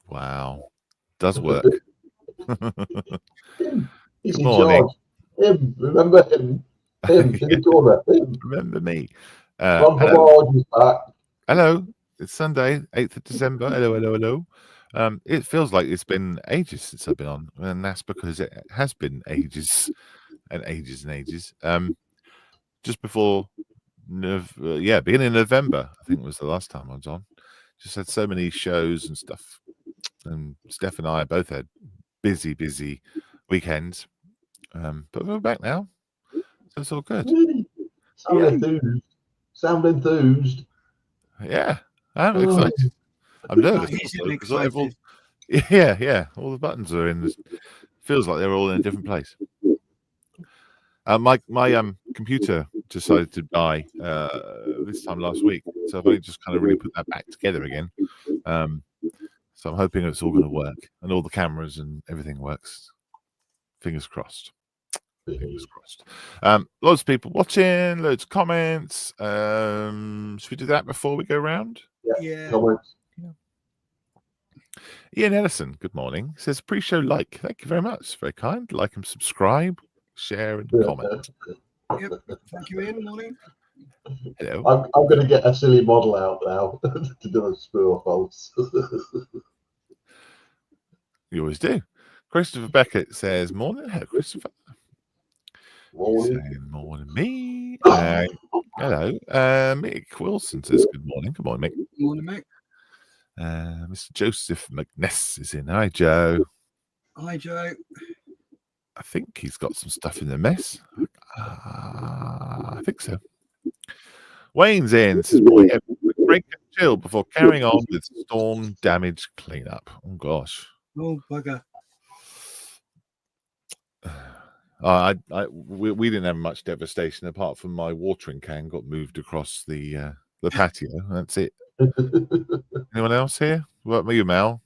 Wow. Does work. Him. He's Good in morning. charge. Him. Remember him. Him in the corner. Him. Remember me. Ron Hello. Howard is back. Hello. It's Sunday, 8th of December. Hello, hello, hello. It feels like it's been ages since I've been on, and that's because it has been ages and ages and ages. Just before, beginning of November, I think was the last time I was on. Just had so many shows and stuff, and Steph and I both had busy weekends. But we're back now, so it's all good. Really? Sound enthused. Yeah, I'm excited. I'm nervous. Excited. Yeah. All the buttons are in. Feels like they're all in a different place. My computer decided to die this time last week, so I've only just kind of really put that back together again. So I'm hoping it's all going to work, and all the cameras and everything works. Fingers crossed. Fingers crossed. Loads of people watching, loads of comments. Should we do that before we go round? Yeah. Comments. Ian Ellison, good morning. Says pre-show like. Thank you very much. Very kind. Like and subscribe, share and comment. Yep. Thank you, Ian. Morning. Hello. I'm going to get a silly model out now to do a spur false. You always do. Christopher Beckett says morning. Hello, Christopher. Morning. Saying morning, me. Hello. Mick Wilson says good morning. Good morning, Mick. Morning, mate. Mr. Joseph McNess is in. Hi, Joe. Hi, Joe. I think he's got some stuff in the mess. I think so. Wayne's in. Says, boy, break and chill before carrying on with storm damage cleanup. Oh, gosh. Oh, bugger. We didn't have much devastation apart from my watering can got moved across the patio. That's it. Anyone else here? What about you, Mal?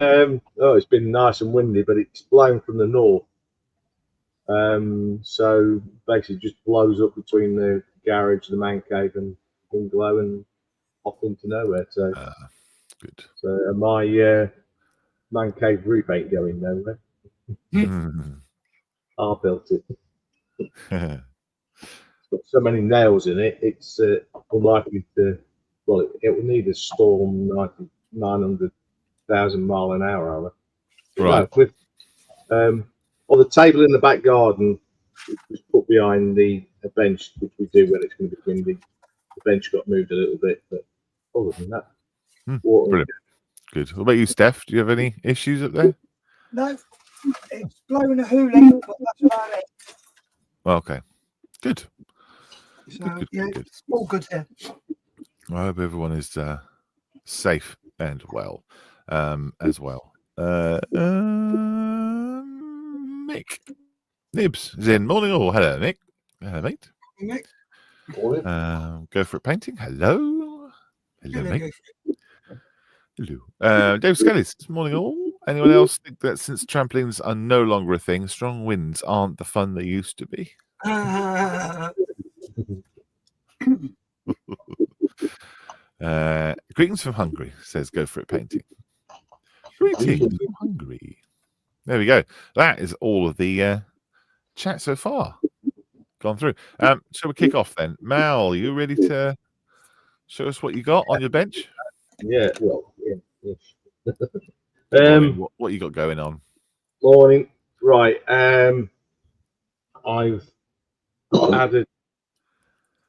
It's been nice and windy, but it's blown from the north. So basically just blows up between the garage, the man cave and bungalow and off into nowhere. So good. So my man cave roof ain't going nowhere. I built it. It's got so many nails in it, it's unlikely to, well, it will need a storm 900,000 mile an hour. Right. On the table in the back garden, which was put behind a bench, which we do when it's going to be windy, the bench got moved a little bit, but other than that, brilliant. Good. What about you, Steph? Do you have any issues up there? No, it's blowing a hoolie, but that's about it. Okay. Good. So, good. It's all good here. I hope everyone is safe and well as well. Mick Nibs is in. Morning all. Hello, Mick. Hello, mate. Mick. Go for it painting. Hello. Hello, mate. Hello. Dave Skelly says, morning all. Anyone else think that since trampolines are no longer a thing, strong winds aren't the fun they used to be? Greetings from Hungary, says go for it painting. Greetings from Hungary. There we go. That is all of the chat so far. Gone through. Shall we kick off then? Mal, you ready to show us what you got on your bench? Yeah, well, yeah. What you got going on? Morning. Right. I've added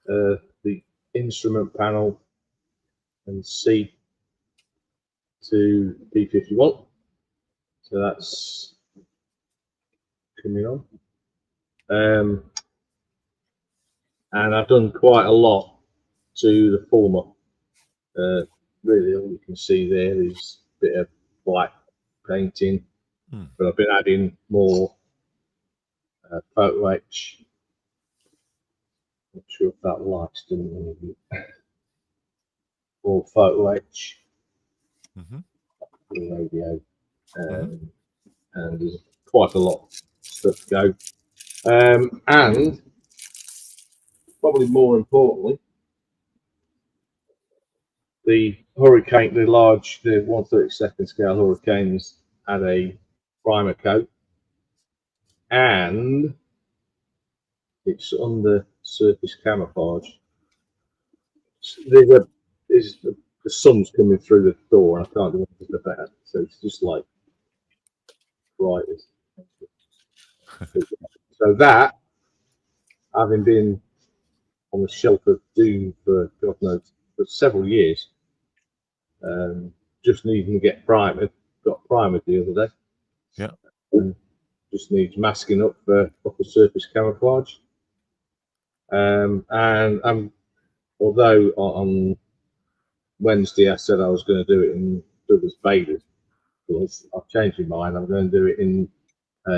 the instrument panel and C to P51. So that's coming on. And I've done quite a lot to the former. Really, all you can see there is a bit of black painting, but I've been adding more photo etch. Not sure if that lights didn't really more photo etch. Radio, and there's quite a lot of stuff to go. And probably more importantly, the hurricane, the 1/32 scale hurricanes had a primer coat, and it's under surface camouflage. The sun's coming through the door, and I can't do anything about it. So it's just like bright. So that, having been on the shelf of doom for God knows for several years, just needing to get primed. Got primed the other day. Yeah. And just needs masking up for upper surface camouflage. And although on Wednesday I said I was going to do it in Douglas Bailey, I've changed my mind. I'm going to do it in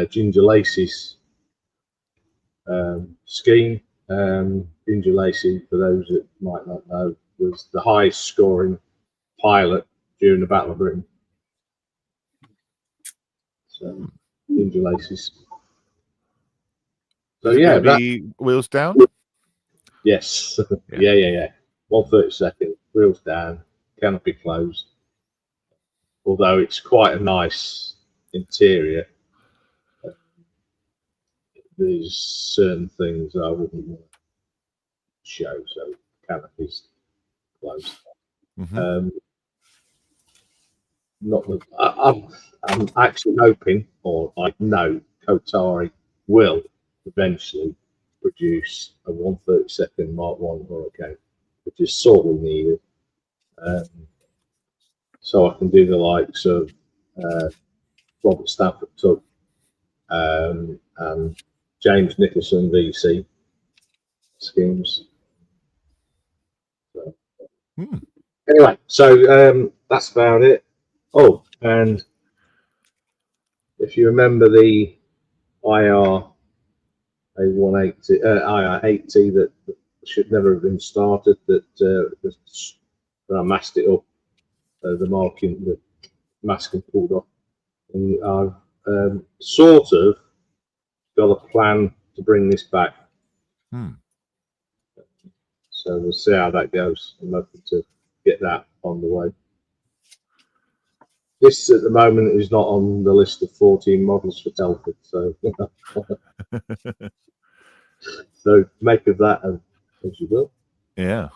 Ginger Lacey's scheme. Ginger Lacey, for those that might not know, was the highest scoring pilot during the Battle of Britain. So Ginger Lacey's. So yeah, that wheels down. Yes, yeah. 1/32, wheels down, canopy closed. Although it's quite a nice interior, there's certain things I wouldn't want to show. So canopy's closed. Mm-hmm. I'm actually hoping, or I know, Kotari will eventually produce a 1/32 Mark 1 hurricane, which is sorely needed. So I can do the likes of Robert Stafford Tuck and James Nicholson VC schemes. So, anyway, so that's about it. Oh, and if you remember the IR 180, IR80 that should never have been started, that when I masked it up, the masking pulled off, and I've sort of got a plan to bring this back. So we'll see how that goes. I'm hoping to get that on the way. This at the moment is not on the list of 14 models for Telford, so so make of that as you will. Yeah,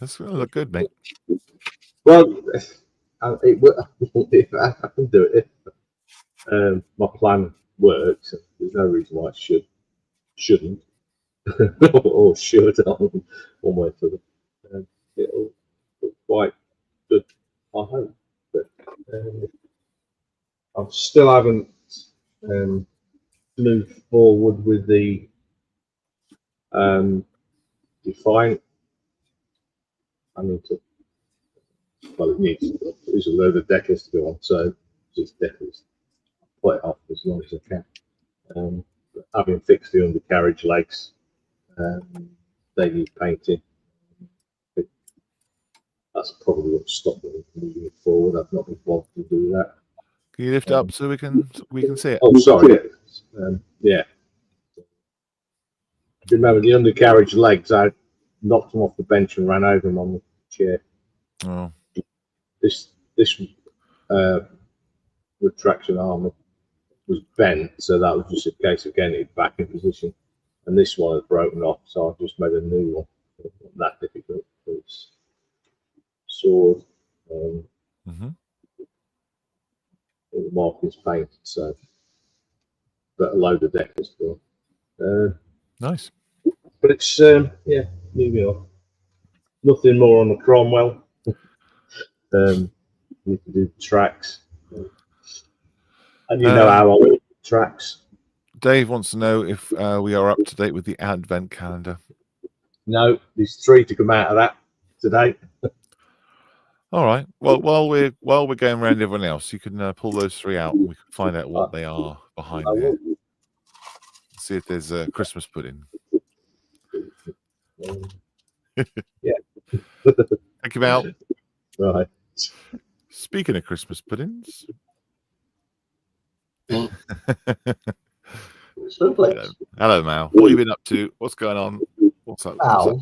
that's going to look good, mate. Well, if I can do it, if my plan works, there's no reason why it shouldn't, or should on one way or the other. It'll look quite good, I hope. But I still haven't moved forward with the Defiant. I need to. Well, there's a load of decals to go on, so just decals. Put it off as long as I can. Having fixed the undercarriage legs, they need painting. That's probably what stopped me moving forward. I've not been bothered to do that. Can you lift it up so we can see it? Oh, sorry. Yeah. Remember the undercarriage legs? I knocked them off the bench and ran over them on the chair. Oh. This retraction arm was bent, so that was just a case of getting it back in position. And this one had broken off, so I just made a new one. It wasn't that difficult. It's sword. The markings painted, so got a load of decals for. Nice. But it's yeah, moving on. Nothing more on the Cromwell. Need to do tracks, and you know how I like tracks. Dave wants to know if we are up to date with the advent calendar. No, there's 3 to come out of that today. All right. Well, while we're going around everyone else, you can pull those 3 out, and we can find out what they are behind there. See if there's a Christmas pudding. Yeah. Thank you, Mal. Right. Speaking of Christmas puddings. Hello, Snowflakes. Mal. What have you been up to? What's going on? What's up? Al.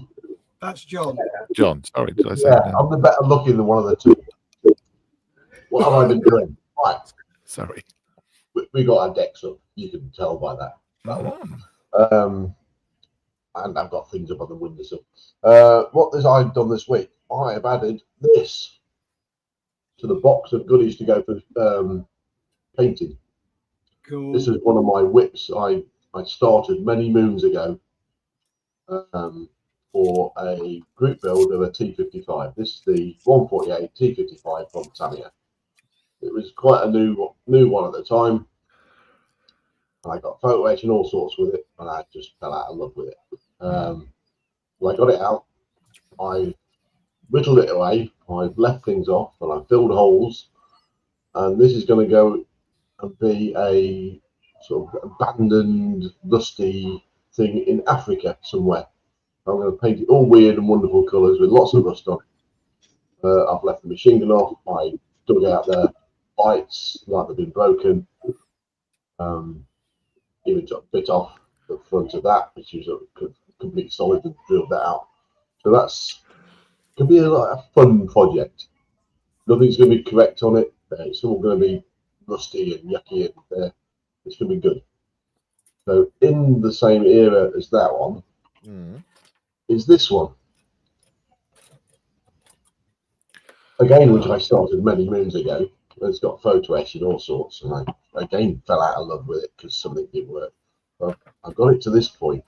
That's John. John. Sorry, did I say Yeah, that? I'm the better looking than one of the two. What have I been doing? Right, Sorry. we got our decks up. You can tell by that. And I've got things up on the windowsill. What I've done this week, I have added this to the box of goodies to go for painting. Cool. This is one of my whips I started many moons ago for a group build of a T55. This is the 148 T55 from Tamiya. It was quite a new one at the time. I got photo etch and all sorts with it, and I just fell out of love with it. When I got it out, I whittled it away, I've left things off, and I filled holes. And this is going to go and be a sort of abandoned, rusty thing in Africa somewhere. I'm going to paint it all weird and wonderful colours with lots of rust on it. I've left the machine gun off. I dug out the lights like they've been broken. Even took a bit off the front of that, which is a complete solid, and drilled that out. So that's could be a fun project. Nothing's going to be correct on it. It's all going to be rusty and yucky, and it's going to be good. So in the same era as that one is this one. Again, which I started many moons ago. It's got photo etch and all sorts, and I again fell out of love with it because something didn't work. But I got it to this point.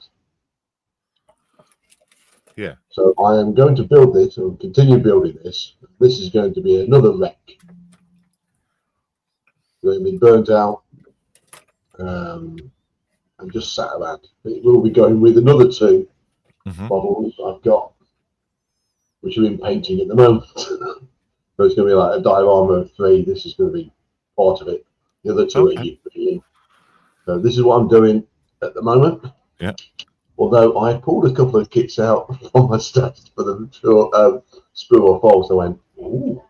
Yeah. So I am going to build this and continue building this. This is going to be another wreck. Going to be burnt out and just sat around. It will be going with another two models I've got, which are in painting at the moment. So it's going to be like a diorama of 3. This is going to be part of it. The other 2 are you. So this is what I'm doing at the moment. Yeah. Although I pulled a couple of kits out from my stats for the sprue or false, I went, ooh,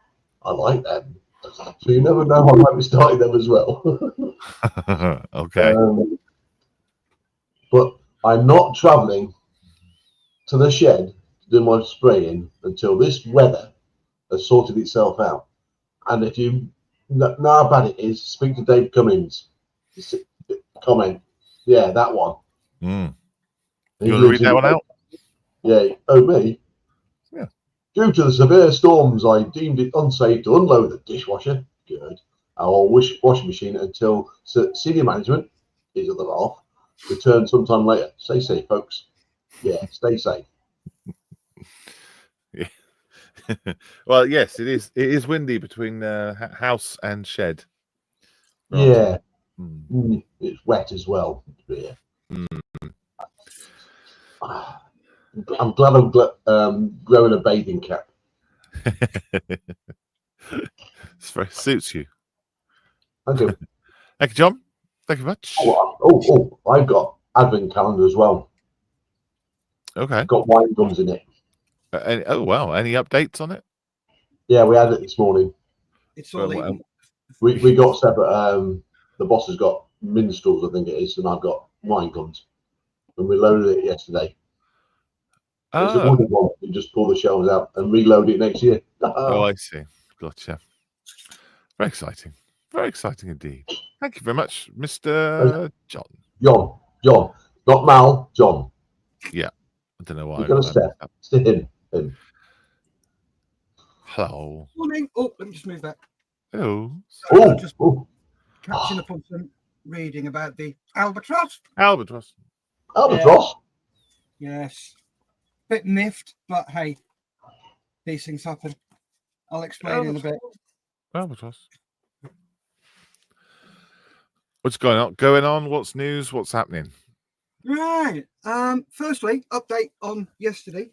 I like them. So you never know, I might be starting them as well. Okay. But I'm not travelling to the shed to do my spraying until this weather has sorted itself out. And if you know how bad it is, speak to Dave Cummins. Comment. Yeah, that one. You want to read that one out? Yeah. Oh, me? Yeah. Due to the severe storms, I deemed it unsafe to unload the dishwasher. Good. Our washing machine until senior management, his other half, return sometime later. Stay safe, folks. Yeah, stay safe. Yeah. Well, yes, it is. It is windy between house and shed. Yeah. It's wet as well. Yeah. I'm glad I'm growing a bathing cap. Suits you. Thank you. Thank you, John. Thank you much. I've got advent calendar as well. Okay. It's got wine gums in it. Oh wow! Any updates on it? Yeah, we had it this morning. It's all eaten. We got separate. The boss has got minstrels, I think it is, and I've got wine gums. And we loaded it yesterday. It's a wooden one. You just pull the shelves out and reload it next year. Oh, I see. Gotcha. Very exciting. Very exciting indeed. Thank you very much, Mr. John. John. Not Mal, John. Yeah. I don't know why. You're going to step. It's to him. Hello. Morning. Oh, let me just move that. Hello. Just catching up on some reading about the albatross. Albatross. Yes. Bit miffed, but hey, these things happen. I'll explain in a bit. Albatross. What's going on? What's news? What's happening? Right. Firstly, update on yesterday.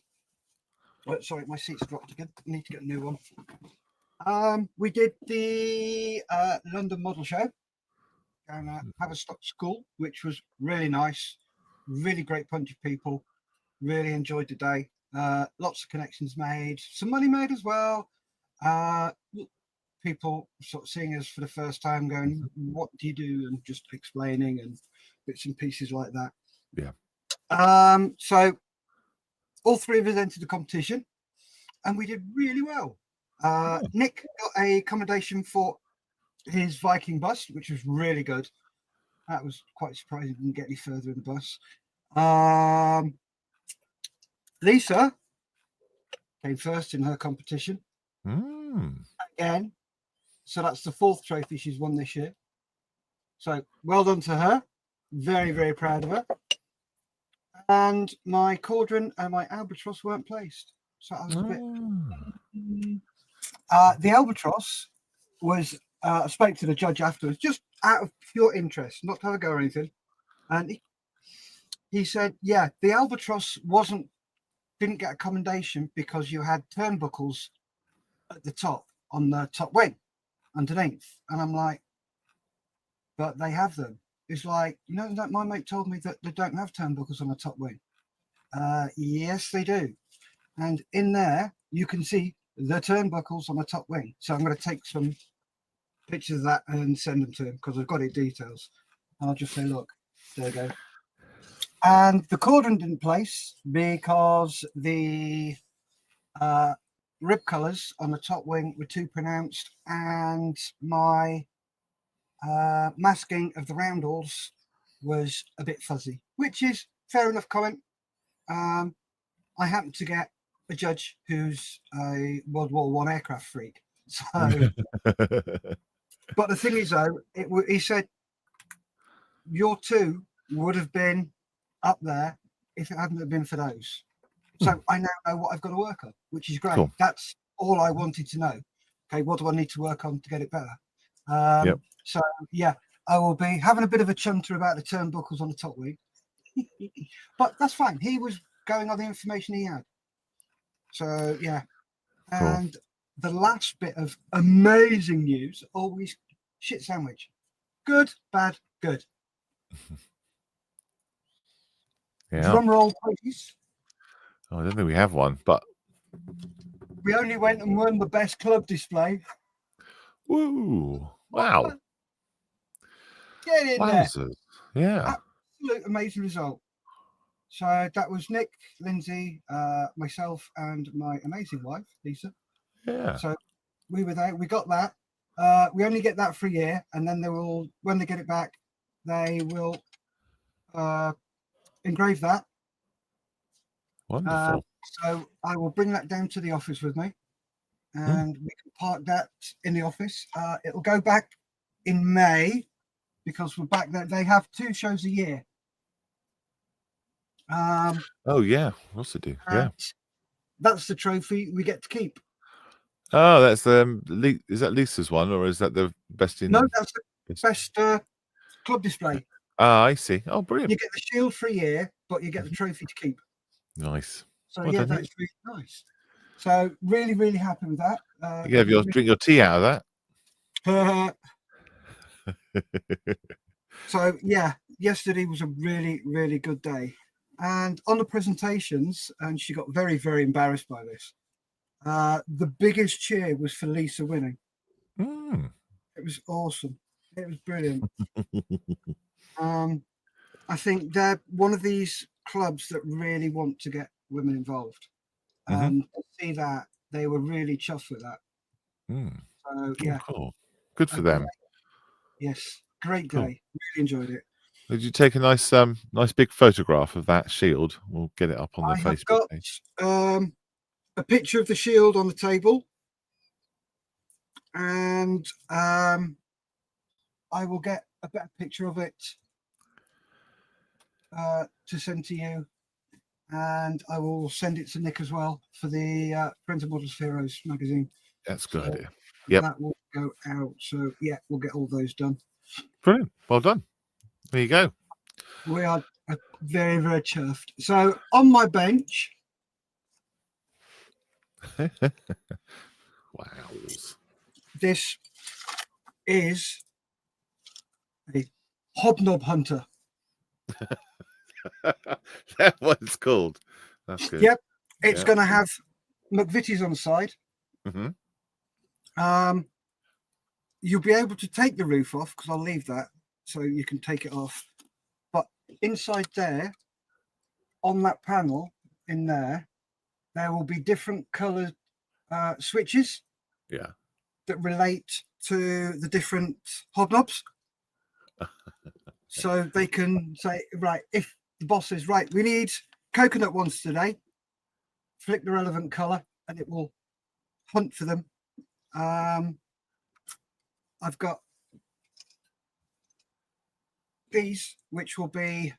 Oh, sorry, my seat's dropped again. I need to get a new one. We did the London Model Show and Haverstock School, which was really nice. Really great bunch of people. Really enjoyed the day. Lots of connections made. Some money made as well. People sort of seeing us for the first time going, what do you do? And just explaining and bits and pieces like that. Yeah. So all 3 of us entered the competition. and we did really well. Nick got a accommodation for his Viking bus, which was really good. That was quite surprising. Didn't get any further in the bus. Lisa came first in her competition again. So that's the 4th trophy she's won this year. So well done to her. Very, very proud of her. And my Caudron and my Albatross weren't placed. So I was a bit... the Albatross was... I spoke to the judge afterwards, just out of pure interest, not to have a go or anything. And he said, yeah, the Albatross didn't get a commendation because you had turnbuckles at the top, on the top wing, underneath. And I'm like, but they have them. It's like, you know, that my mate told me that they don't have turnbuckles on the top wing. Yes, they do. And in there, you can see the turnbuckles on the top wing. So I'm going to take some pictures of that and send them to him because I've got it details. And I'll just say, look, there you go. And the Caudron didn't place because the rib colours on the top wing were too pronounced, and my masking of the roundels was a bit fuzzy, which is fair enough comment. I happen to get a judge who's a World War I aircraft freak. So, but the thing is, though, he said your 2 would have been up there if it hadn't have been for those. So I now know what I've got to work on, which is great. Cool. That's all I wanted to know. Okay, what do I need to work on to get it better? So yeah, I will be having a bit of a chunter about the turnbuckles on the top wing, but that's fine. He was going on the information he had. So yeah, and cool. The last bit of amazing news, always shit sandwich. Good, bad, good. Yeah. Drum roll, please. Oh, I don't think we have one, but we only went and won the best club display. Woo! Wow! Get in Wowzers. There. Yeah. Absolute amazing result. So that was Nick, Lindsay, myself, and my amazing wife, Lisa. Yeah. So we were there. We got that. We only get that for a year, and then they will, when they get it back, they will engrave that. Wonderful. So I will bring that down to the office with me, and we can park that in the office. It'll go back in May because we're back there. They have 2 shows a year. Oh yeah, what's it do? Yeah, that's the trophy we get to keep. Oh, that's is that Lisa's one, or is that the best in? No, that's the best club display. Ah, I see. Oh, brilliant! You get the shield for a year, but you get the trophy to keep. Nice. So yeah, that's really nice. So really, really happy with that. You have drink your tea out of that. So yeah, yesterday was a really, really good day. And on the presentations, and she got very, very embarrassed by this. The biggest cheer was for Lisa winning. It was awesome. It was brilliant. I think they're one of these clubs that really want to get women involved. To see that, they were really chuffed with that. So yeah, cool. Good for them. Yes, great day. Cool. Really enjoyed it. Did you take a nice big photograph of that shield? We'll get it up on the Facebook page. A picture of the shield on the table, and I will get a better picture of it to send to you, and I will send it to Nick as well for the Friends of Models Heroes magazine. That's a good idea. Yeah, that will go out. So yeah, we'll get all those done. Brilliant. Well done. There you go. We are very, very chuffed. So on my bench. Wow. This is a hobnob hunter. That's what it's called. That's good. Yep. It's going to have McVitie's on the side. You'll be able to take the roof off because I'll leave that so you can take it off. But inside there, on that panel in there, there will be different coloured switches Yeah. that relate to the different hobnobs. So they can say, right, if the boss says, right, we need coconut ones today, flick the relevant color and it will hunt for them. I've got these, which will be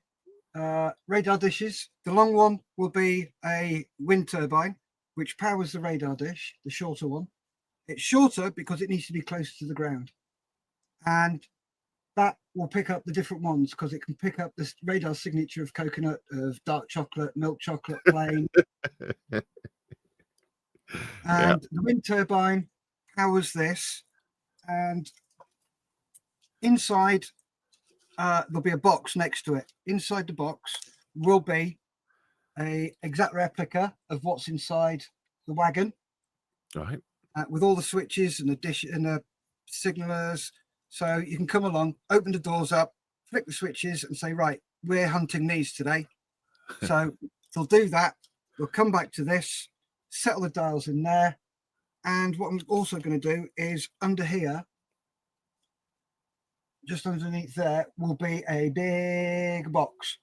radar dishes. The long one will be a wind turbine, which powers the radar dish, the shorter one. It's shorter because it needs to be close to the ground. And that will pick up the different ones because it can pick up the radar signature of coconut, of dark chocolate, milk chocolate, plain. And the wind turbine powers this. And inside, there'll be a box next to it. Inside the box will be a exact replica of what's inside the wagon. Right. With all the switches and the dish and the signalers. So you can come along, open the doors up, flick the switches and say, right, we're hunting these today. So they'll do that. We'll come back to this, settle the dials in there. And what I'm also going to do is under here, just underneath there, will be a big box,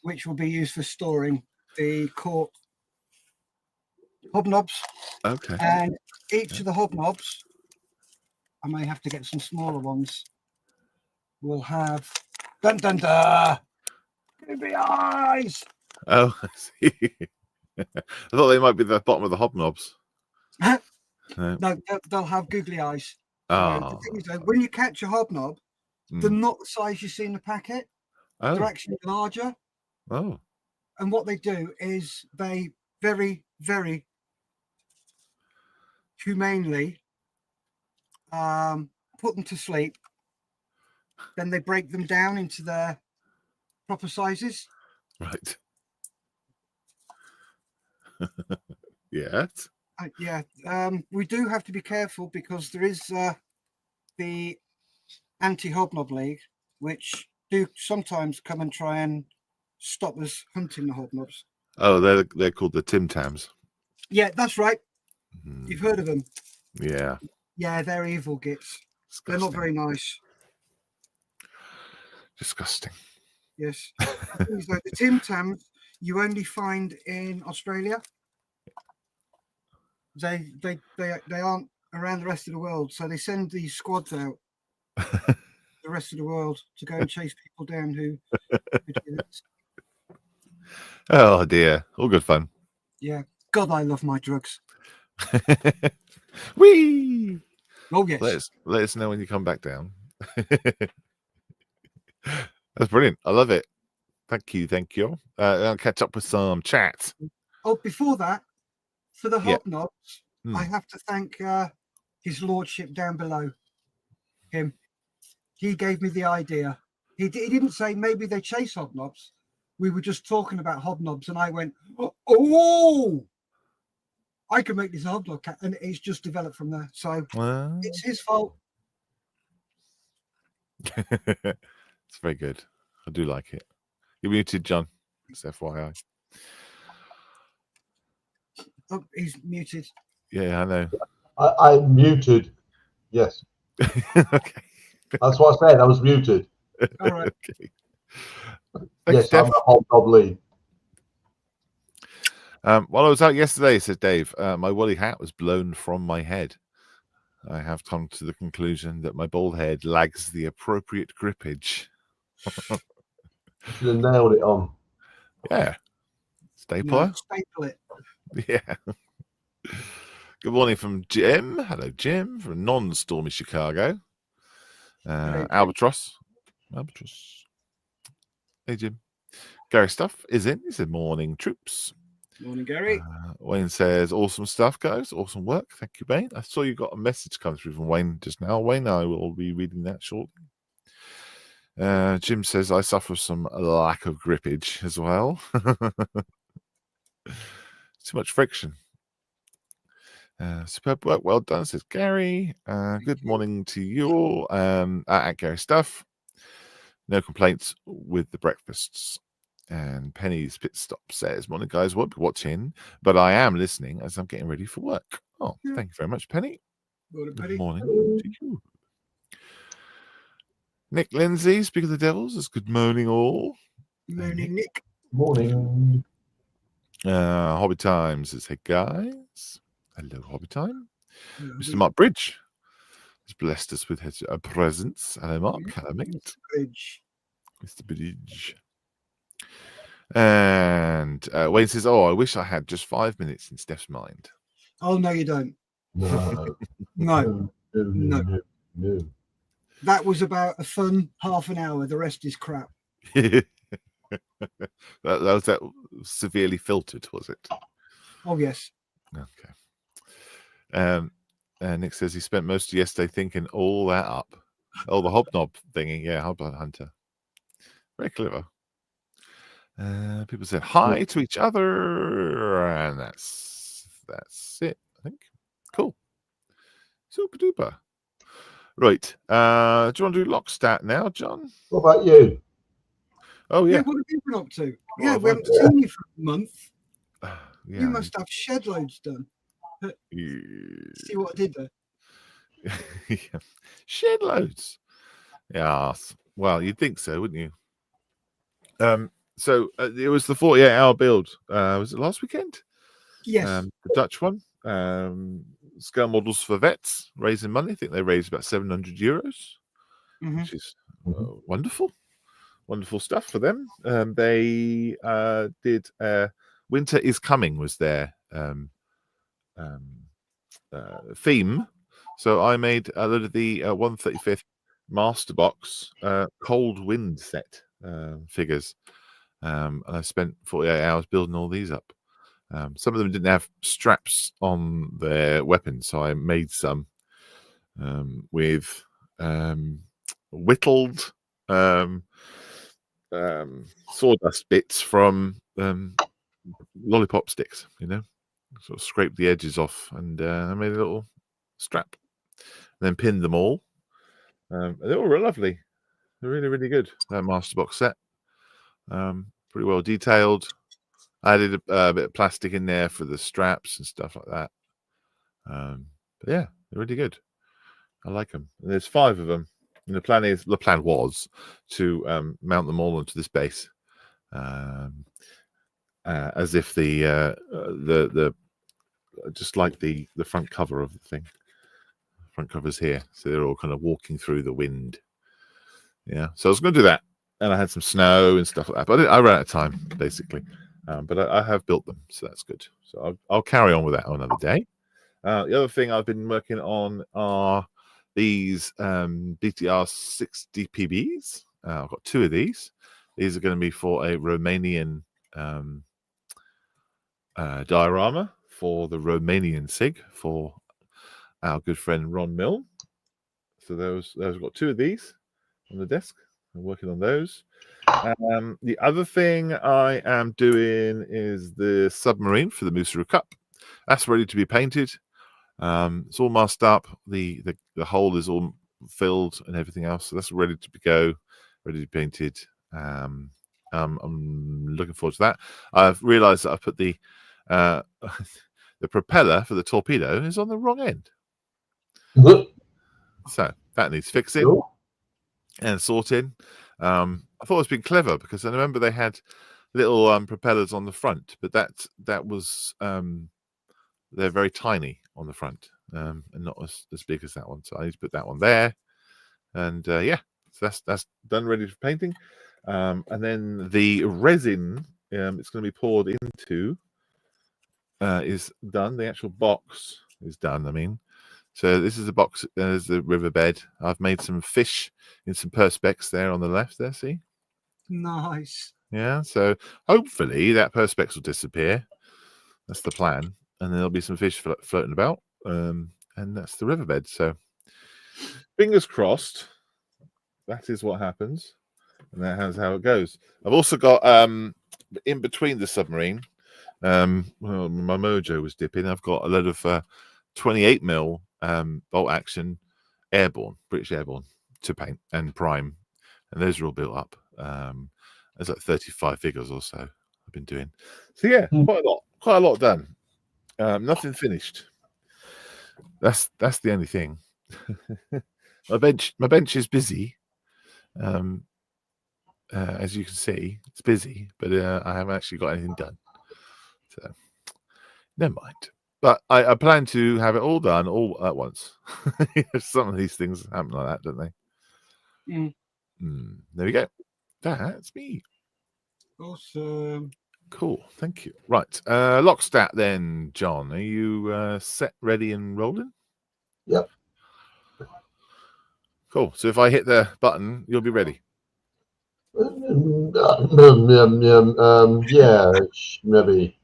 which will be used for storing the court hobnobs. Okay. And each of the hobnobs, I may have to get some smaller ones, will have dun dun dun googly eyes. Oh, I see. I thought they might be the bottom of the hobnobs. No, they'll have googly eyes. Oh. So the thing is, though, when you catch a hobnob, they're not the size you see in the packet. They're actually larger. Oh. And what they do is they very, very humanely put them to sleep. Then they break them down into their proper sizes. Right. Yes. Yeah. We do have to be careful because there is the anti-hobnob league, which do sometimes come and try and stop us hunting the hobnobs. Oh, they're called the Tim Tams. Yeah, that's right. You've heard of them. Yeah. Yeah, they're evil gits. Disgusting. They're not very nice. Disgusting. Yes. The Tim Tams you only find in Australia. They aren't around the rest of the world, so they send these squads out the rest of the world to go and chase people down who do this. Oh dear. All good fun. Yeah. God, I love my drugs. Whee! Oh yes. Let us know when you come back down. That's brilliant. I love it. Thank you. I'll catch up with some chat. Oh, before that, for the hobnobs, I have to thank his lordship down below. Him. He gave me the idea. He didn't say maybe they chase hobnobs. We were just talking about hobnobs, and I went, oh, I can make this a hobnob cat, and it's just developed from there. So it's his fault. It's very good. I do like it. You're muted, John. It's FYI. Oh, he's muted. Yeah, I know. I'm muted. Yes. Okay. That's what I said. I was muted. All right. Okay. Thanks, Yes, I'm Dave. the hobnob lead. While I was out yesterday, said Dave, my woolly hat was blown from my head. I have come to the conclusion that my bald head lags the appropriate grippage. You should have nailed it on. Yeah. Stapler? No, staple it. Yeah. Good morning from Jim. Hello, Jim, from non-stormy Chicago. Albatross. Hey, Jim. Gary Stuff is in. He said, morning, troops. Morning, Gary. Wayne says, awesome stuff, guys. Awesome work. Thank you, Wayne. I saw you got a message come through from Wayne just now. Wayne, I will be reading that shortly. Jim says, I suffer some lack of grippage as well. Too much friction. Superb work. Well done, says Gary. Good morning to you all. At Gary Stuff. No complaints with the breakfasts. And Penny's pit stop says, "Morning, guys. Won't be watching, but I am listening as I'm getting ready for work." Oh, thank you very much, Penny. Good morning to you. Nick Lindsay, Speak of the Devils, is good morning all. Morning, Nick. Morning. Hobby Time says, "Hey guys." Hello, Hobby Time. Hello, Mr. Mark Bridge has blessed us with his presence. Hello, Mark. Hello, mate. Mr. Bridge. Mr. Bridge. And Wayne says, "Oh, I wish I had just 5 minutes in Steph's mind." Oh, no, you don't. No. No. No. That was about a fun half an hour. The rest is crap. that was that severely filtered, was it? Oh, yes. Okay. Nick says he spent most of yesterday thinking all that up. Oh, the hobnob thingy. Yeah, Hobnob Hunter. Very clever. People said hi to each other, and that's it, I think. Cool. Super duper. Right. Do you want to do Lockstat now, John? What about you? Oh, yeah. What have you been up to? What Yeah, have we I haven't seen you for a month. Yeah. You must have shed loads done. See what I did there? Yeah. Shed loads. Yeah. Well, you'd think so, wouldn't you? So it was the 48-hour build. Was it last weekend? Yes. The Dutch one. Scale models for vets, raising money. I think they raised about 700 euros, which is wonderful. Wonderful stuff for them. They did Winter is Coming was their theme. So I made a lot of the 135th Master Box Cold Wind set figures. And I spent 48 hours building all these up. Some of them didn't have straps on their weapons, so I made some with whittled sawdust bits from lollipop sticks, sort of scraped the edges off, and I made a little strap, and then pinned them all. They all were lovely. They're really, really good. That Master Box set, pretty well detailed. I added a bit of plastic in there for the straps and stuff like that. But yeah, they're really good. I like them. And there's 5 of them. And the plan was to mount them all onto this base, as if the just like the front cover of the thing. Front cover's here, so they're all kind of walking through the wind. Yeah, so I was going to do that, and I had some snow and stuff like that, but I ran out of time basically. But I have built them, so that's good. So I'll carry on with that on another day. The other thing I've been working on are these BTR 60 PBs. I've got 2 of these. These are going to be for a Romanian diorama for the Romanian SIG for our good friend Ron Mill. So those I've got 2 of these on the desk. I'm working on those. The other thing I am doing is the submarine for the Musaru Cup. That's ready to be painted. It's all masked up. The hole is all filled and everything else. So that's ready to go, ready to be painted. I'm looking forward to that. I've realised that I've put the the propeller for the torpedo is on the wrong end. So that needs fixing and sorting. I thought it's been clever because I remember they had little propellers on the front, but that was they're very tiny on the front and not as big as that one. So I need to put that one there, and yeah, so that's done, ready for painting. And then the resin it's going to be poured into is done. The actual box is done. I mean, so this is the box. There's the riverbed. I've made some fish in some perspex there on the left. There, see? Nice. Yeah. So hopefully that perspex will disappear. That's the plan, and then there'll be some fish floating about, and that's the riverbed. So fingers crossed. That is what happens, and that's how it goes. I've also got in between the submarine. Well, my mojo was dipping. I've got a load of 28mm bolt action British Airborne to paint and prime, and those are all built up. There's like 35 figures or so I've been doing. So yeah, quite a lot done. Nothing finished. That's the only thing. my bench is busy. As you can see, it's busy, but I haven't actually got anything done. So never mind. But I plan to have it all done all at once. Some of these things happen like that, don't they? There we go. That's me. Awesome. Cool. Thank you. Right. Lockstat then, John. Are you set, ready, and rolling? Yep. Cool. So if I hit the button, you'll be ready. Yeah, maybe.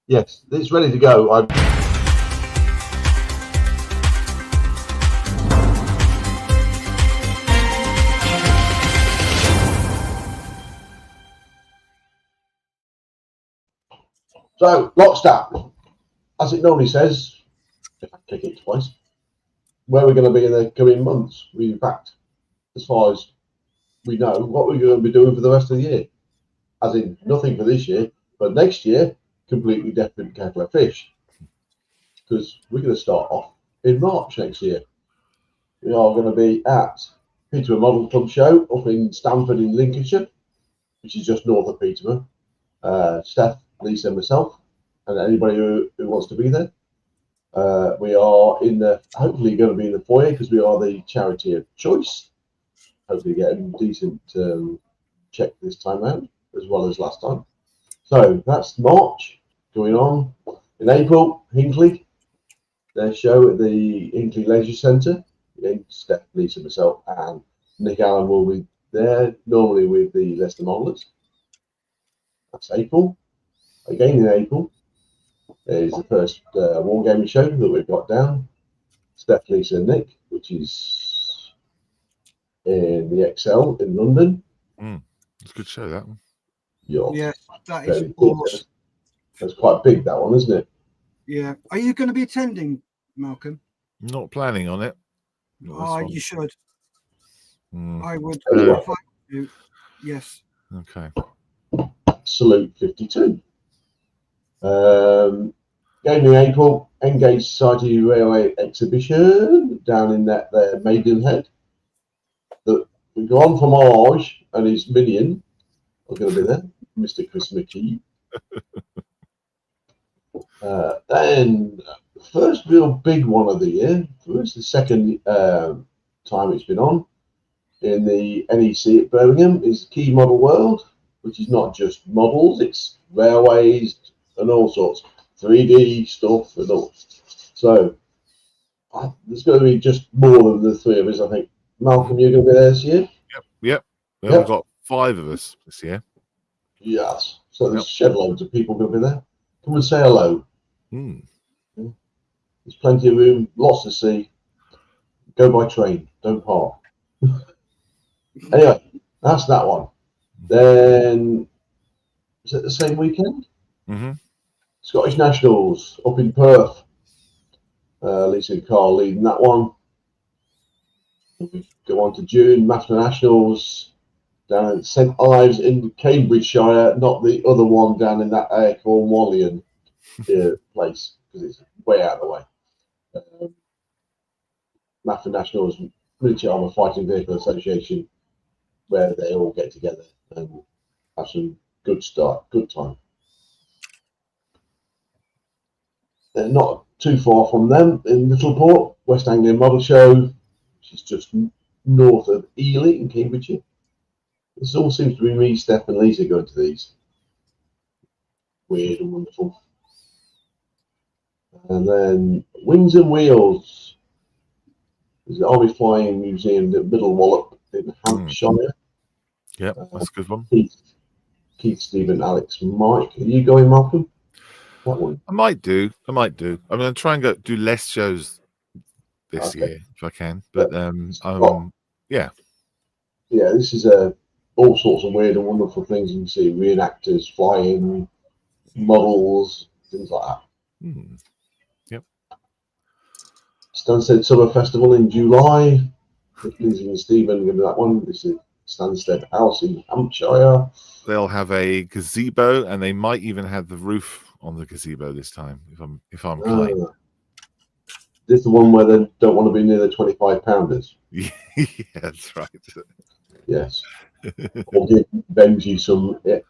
Yes, it's ready to go. So, Lockstat, as it normally says, if I click it twice, where we're going to be in the coming months. In fact, as far as we know, what we're going to be doing for the rest of the year. As in, nothing for this year, but next year, completely different kettle of fish. Because we're going to start off in March next year. We are going to be at Peterborough Model Club Show up in Stamford in Lincolnshire, which is just north of Peterborough. Steph, Lisa, and myself, and anybody who wants to be there. We are hopefully going to be in the foyer because we are the charity of choice. Hopefully getting decent check this time around as well as last time. So that's March going on. In April, Hinkley, their show at the Hinkley Leisure Centre. Again, Steph, Lisa, myself, and Nick Allen will be there, normally with the Leicester Modelers. That's April. Again in April, is the first wargaming show that we've got down. Steph, Lisa, and Nick, which is in the XL in London. It's a good show, that one. Yeah, that is Big. awesome. That's quite big, that one, isn't it? Yeah. Are you going to be attending, Malcolm? Not planning on it. You should. I would. Anyway. Yes. Okay. Salute 52. Game in April, Engage Society Railway Exhibition down in that there Maidenhead. We go on from Orange and his minion are going to be there, Mr. Chris McKee. Then first real big one of the year, it's the second time it's been on in the NEC at Birmingham, is Key Model World, which is not just models, it's railways and all sorts, 3D stuff and all. So there's going to be just more than the three of us, I think. Malcolm, you're going to be there this year? Yep. We've got 5 of us this year. Yes. So there's shed loads of people going to be there. Come and say hello. There's plenty of room, lots to see. Go by train, don't park. Anyway, that's that one. Then, is it the same weekend? Scottish Nationals up in Perth. Lisa and Carl leading that one. We go on to June, Mafra Nationals down at St Ives in Cambridgeshire, not the other one down in that Cornwallian place, because it's way out of the way. Mafra Nationals, Military Armour Fighting Vehicle Association, where they all get together and have some good time. They're not too far from them in Littleport, West Anglia Model Show, which is just north of Ely in Cambridgeshire. This all seems to be me, Steph, and Lisa going to these. Weird and wonderful. And then Wings and Wheels. There's the Army Flying Museum at Middle Wallop in Hampshire. Yeah, that's a good one. Keith, Stephen, Alex, Mike. Are you going, Malcolm? That one? I might do. I'm going to try and do less shows this year if I can. But yeah, this is all sorts of weird and wonderful things. You can see reenactors, flying, models, things like that. Yep. Stansted Summer Festival in July. Lindsay and Stephen give me that one. This is Stansted House in Hampshire. They'll have a gazebo, and they might even have the roof on the gazebo this time, if I'm kind. This is the one where they don't want to be near the 25-pounders. Yeah, that's right. Yes. Or give Benji some air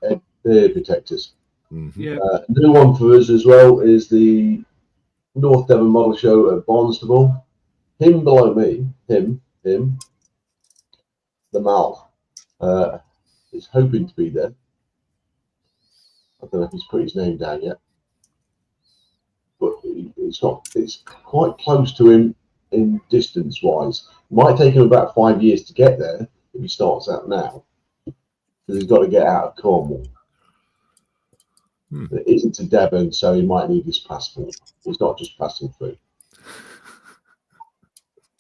protectors. Mm-hmm. Yeah. New one for us as well is the North Devon Model Show at Barnstable. Him below me, him, the Mal, is hoping to be there. I don't know if he's put his name down yet, but it's not. It's quite close to him in distance-wise. It might take him about 5 years to get there if he starts out now, because he's got to get out of Cornwall. It isn't to Devon, so he might need his passport. He's not just passing through.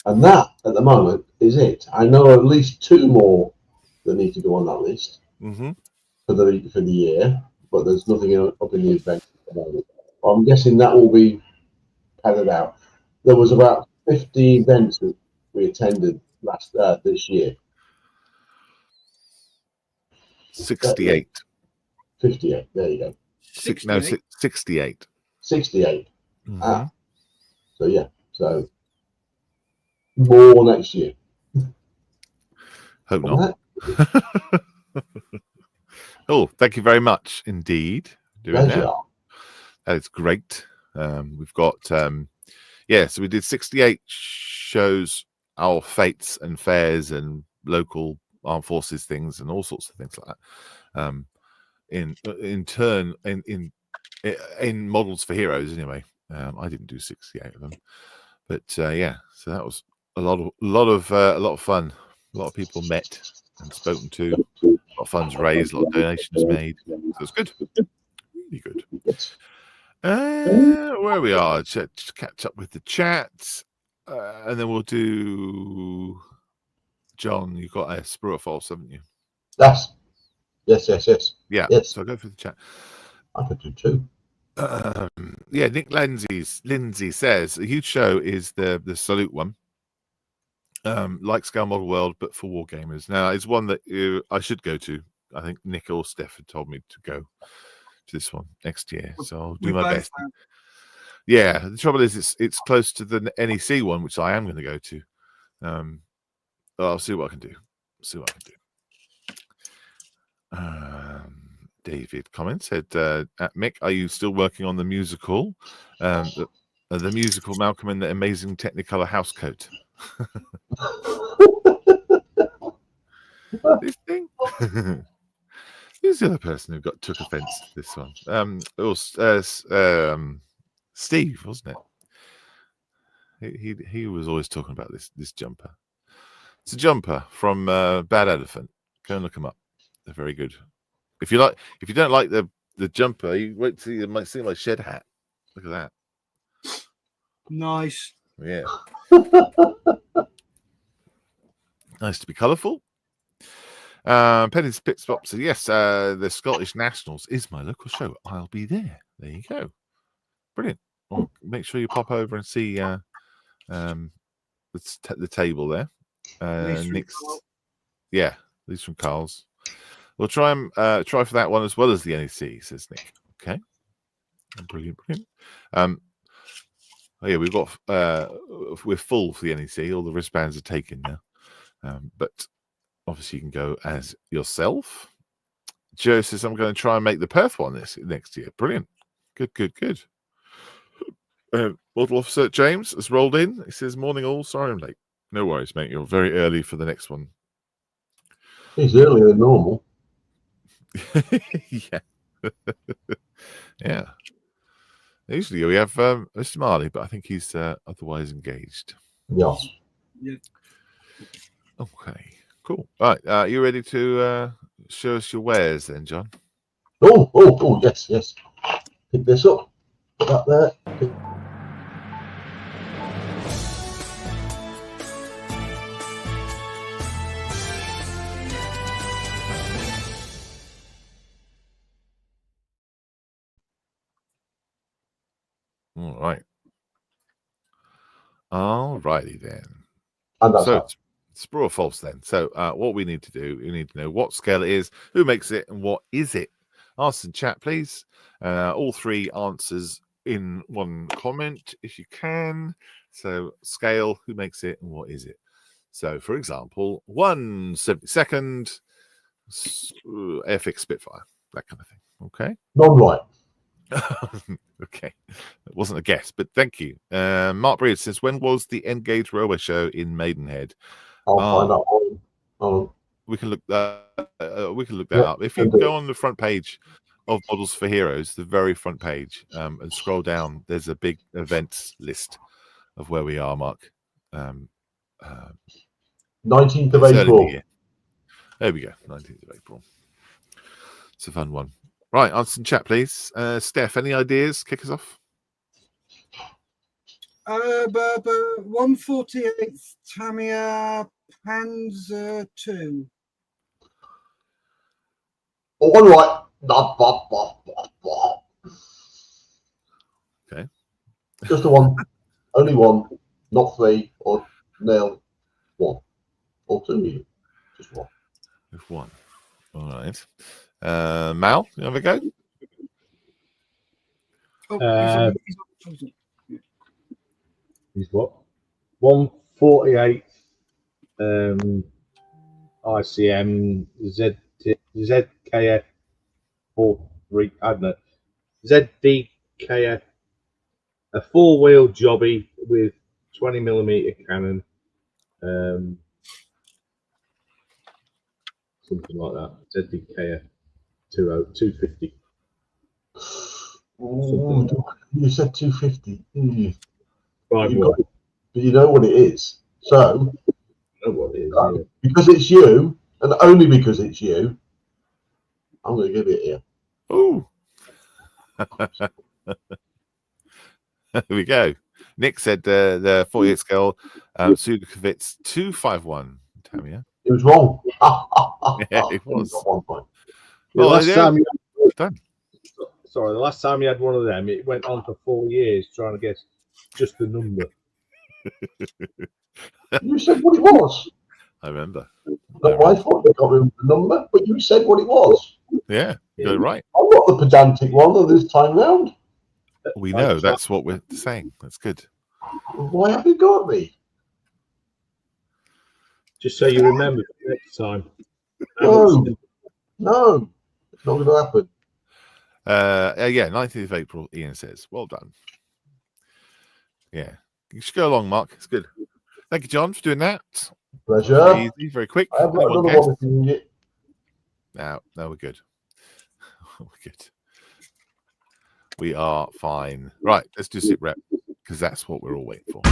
And that, at the moment, is it. I know at least 2 more that need to go on that list for the year, but there's nothing up in the event at the moment. I'm guessing that will be padded out. There was about 50 events that we attended this year. 68. 58. There you go. 68. 68. 68. Mm-hmm. So yeah. So more next year. Hope not. Oh, thank you very much indeed. Doing that. That's great. We've got so we did 68 shows, our fates and fairs and local armed forces things and all sorts of things like that. In models for heroes anyway. I didn't do 68 of them, but so that was a lot of fun. A lot of people met and spoken to. A lot of funds raised, a lot of donations made. So it's good, really good. Where we are, just catch up with the chat, and then we'll do. John, you've got a Spirit False, haven't you? Yes. Yeah. Yes. So I'll go for the chat. I could do 2. Nick Lindsay says a huge show is the Salute one. Like Scale Model World, but for war gamers. Now, it's one that I should go to. I think Nick or Steph had told me to go to this one next year, so I'll do my best. Yeah, the trouble is it's close to the NEC one, which I am going to go to. I'll see what I can do. David comments said, Mick, are you still working on the musical? The musical Malcolm in the Amazing Technicolor House Coat. This thing. Who's the other person who took offence to this one? Steve, wasn't it? He was always talking about this jumper. It's a jumper from Bad Elephant. Go and look them up. They're very good. If you don't like the jumper, you wait till you might see my shed hat. Look at that. Nice. Yeah. Nice to be colourful. Penny's Pit Stop says, yes, the Scottish Nationals is my local show. I'll be there. There you go. Brilliant. Well, make sure you pop over and see the table there. Nick's, these from Carl's. We'll try for that one as well as the NEC, says Nick. Okay. Brilliant. We've got we're full for the NEC. All the wristbands are taken now. But obviously you can go as yourself. Joe says, I'm going to try and make the Perth one next year. Brilliant. Good. Model Officer James has rolled in. He says, morning all. Sorry I'm late. No worries, mate. You're very early for the next one. He's earlier than normal. Yeah. Usually we have Mr. Marley, but I think he's otherwise engaged. Yes. Yeah. Okay, cool. All right, you ready to show us your wares then, John? Oh, yes. Pick this up. Put that there. All right. All righty then. And that's It's true or false then. So what we need to do, we need to know what scale it is, who makes it, and what is it. Answer in chat, please. All three answers in one comment, if you can. So scale, who makes it, and what is it? So, for example, 1/72 Airfix Spitfire, that kind of thing. Okay. None right. Okay, it wasn't a guess, but thank you. Mark Breed says, when was the Engage Railway Show in Maidenhead? I'll find out. Hold on. We can look that up. If you go on the front page of Models for Heroes, the very front page, and scroll down, there's a big events list of where we are, Mark. 19th of It's early in the April. year. There we go, 19th of April. It's a fun one. Right, answer in chat, please. Steph, any ideas? Kick us off. 148th Tamiya Panzer II. All right. Okay. Just the one. Only one. Not three or nil. One. Or two. Just one. With one. All right. Mal, you have a go? Oh, He's what? 148 ICM ZKF 43. I don't know. ZDKF, a 4-wheel jobby with 20mm cannon, something like that. ZDKF 250. Ooh, you said 250. Right, But you know what it is. So, I know what it is. Yeah. because it's you, and only because it's you, I'm going to give it here. Ooh. There we go. Nick said the 48 scale Sudakovitz 251. Tamiya. It was wrong. Yeah, it was. Got 1 point. The last time you done. Sorry, the last time you had one of them, it went on for 4 years trying to guess just the number. You said what it was. I remember. Not my fault. I can't remember the number, but you said what it was. Yeah, you got it right. I'm not the pedantic one of this time round. We know that's what we're saying. That's good. Why have you got me? Just so you remember next time. No, it's not going to happen. Yeah, 19th of April, Ian says. Well done. Yeah. You should go along, Mark. It's good. Thank you, John, for doing that. Pleasure. Very easy, very quick. I have got another one if you need it. No, we're good. We're good. We are fine. Right, let's do sit rep, because that's what we're all waiting for.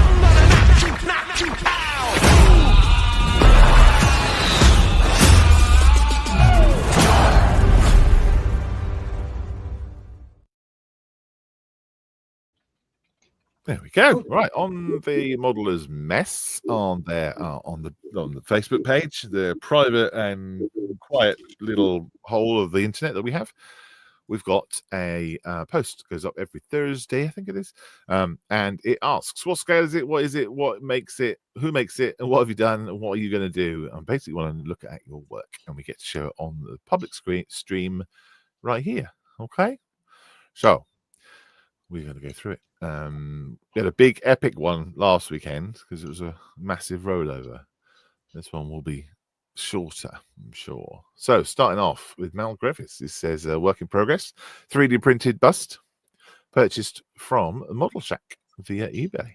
There we go. Right, on the Modelers Mess on there on the Facebook page, the private and quiet little hole of the internet that we have, we've got a post that goes up every Thursday, I think it is, and it asks, what scale is it? What is it? What makes it? Who makes it? And what have you done? And what are you going to do? And basically, want to look at your work, and we get to show it on the public stream right here. Okay, so we're going to go through it. We had a big epic one last weekend because it was a massive rollover. This one will be shorter, I'm sure. So starting off with Mal Griffiths, this says work in progress, 3D printed bust purchased from a Model Shack via eBay.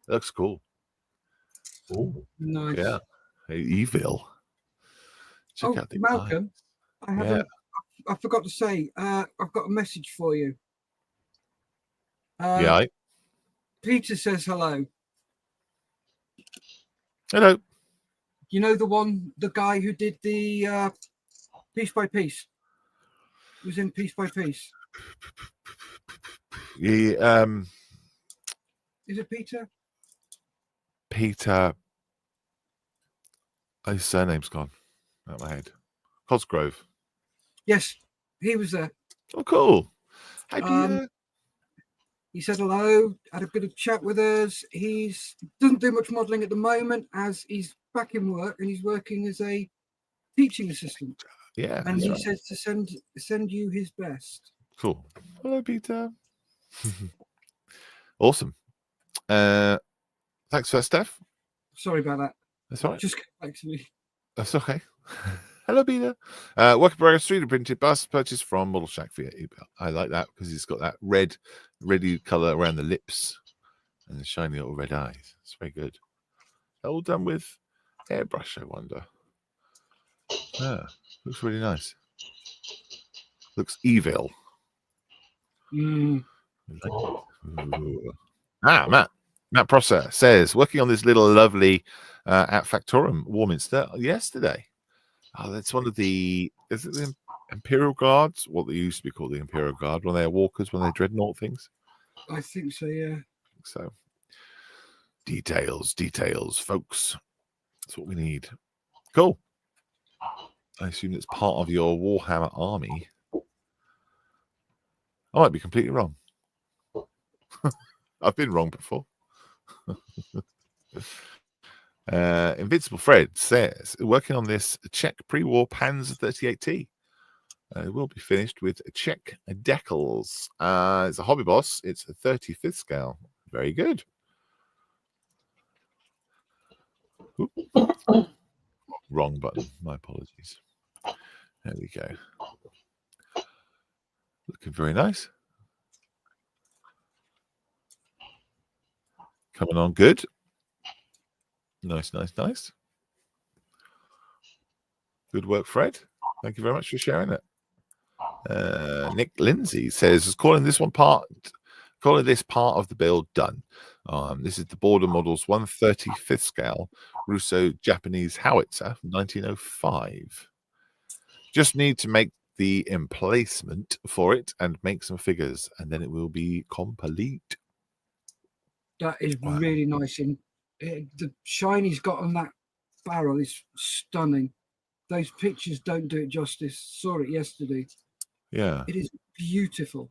It looks cool. Ooh. Nice. Yeah, evil. Check out the Malcolm, I haven't. Yeah. I forgot to say. I've got a message for you. Yeah. Peter says hello. Hello. You know the guy who did the Piece by Piece? He was in Piece by Piece. Yeah. Is it Peter? Peter. His surname's gone out of my head. Cosgrove. Yes, he was there. Oh, cool. Hi, Peter. He said hello, had a good chat with us. He doesn't do much modelling at the moment as he's back in work, and he's working as a teaching assistant. Yeah. And he right. says to send you his best. Cool. Hello, Peter. Awesome. Thanks for that, Steph. Sorry about that. That's all right. Just get back to me. That's okay. Hello, Peter. Work in progress 3D printed bust purchased from Model Shack via eBay. I like that because he's got that reddy color around the lips and the shiny little red eyes. It's very good. All done with airbrush, I wonder. Yeah, looks really nice. Looks evil. Mm. Ooh. Matt Prosser says, working on this little lovely at Factorum, Warminster, yesterday. Oh, that's one of the, is it the Imperial Guards? What they used to be called the Imperial Guard, when they're walkers, when they're dreadnought things. I think so, yeah. So, details, folks. That's what we need. Cool. I assume it's part of your Warhammer army. I might be completely wrong. I've been wrong before. Invincible Fred says, working on this Czech pre-war Panzer 38T. It will be finished with Czech decals. It's a hobby boss. It's a 35th scale. Very good. Oop. Wrong button. My apologies. There we go. Looking very nice. Coming on good. Nice. Good work, Fred. Thank you very much for sharing it. Nick Lindsay says, calling this part of the build done. This is the Border Models 135th scale Russo-Japanese howitzer, 1905. Just need to make the emplacement for it and make some figures, and then it will be complete. That is really nice. And the shine he's got on that barrel is stunning. Those pictures don't do it justice. Saw it yesterday. Yeah. It is beautiful.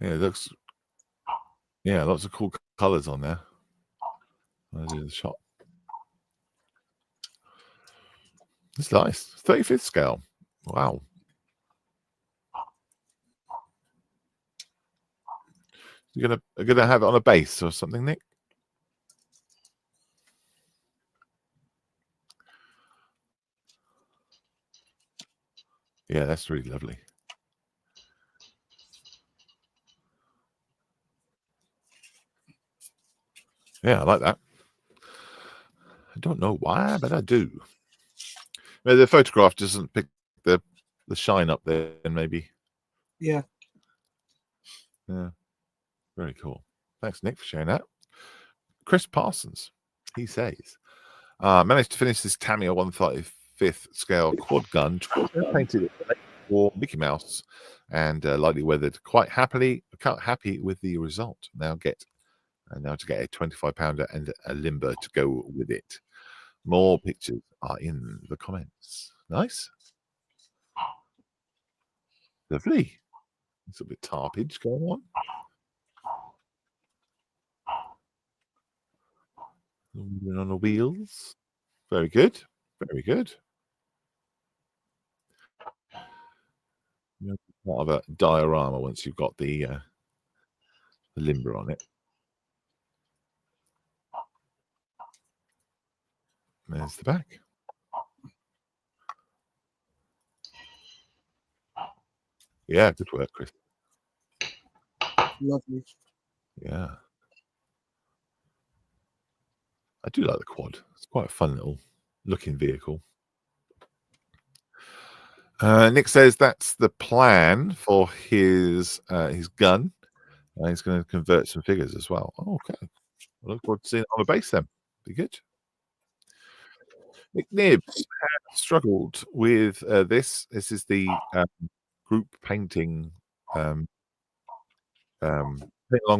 Yeah, it looks. Yeah, lots of cool colors on there. I'll do the shot. It's nice. 35th scale. Wow. You're gonna have it on a base or something, Nick? Yeah, that's really lovely. Yeah, I like that. I don't know why, but I do. Maybe the photograph doesn't pick the shine up there, maybe. Yeah. Yeah. Very cool. Thanks, Nick, for sharing that. Chris Parsons, he says, managed to finish this Tamiya 135th scale quad gun, painted it for Mickey Mouse, and lightly weathered. Quite happy with the result. Now to get a 25-pounder and a limber to go with it. More pictures are in the comments. Nice, lovely. There's a bit of tarpage going on. On the wheels. Very good. Very good. Part of a diorama once you've got the limber on it. There's the back. Yeah, good work, Chris. Lovely. Yeah. I do like the quad. It's quite a fun little looking vehicle. Nick says that's the plan for his gun. He's going to convert some figures as well. Oh, okay. I look forward to seeing it on a base then. Be good. Nick Nibbs has struggled with this. This is the group painting along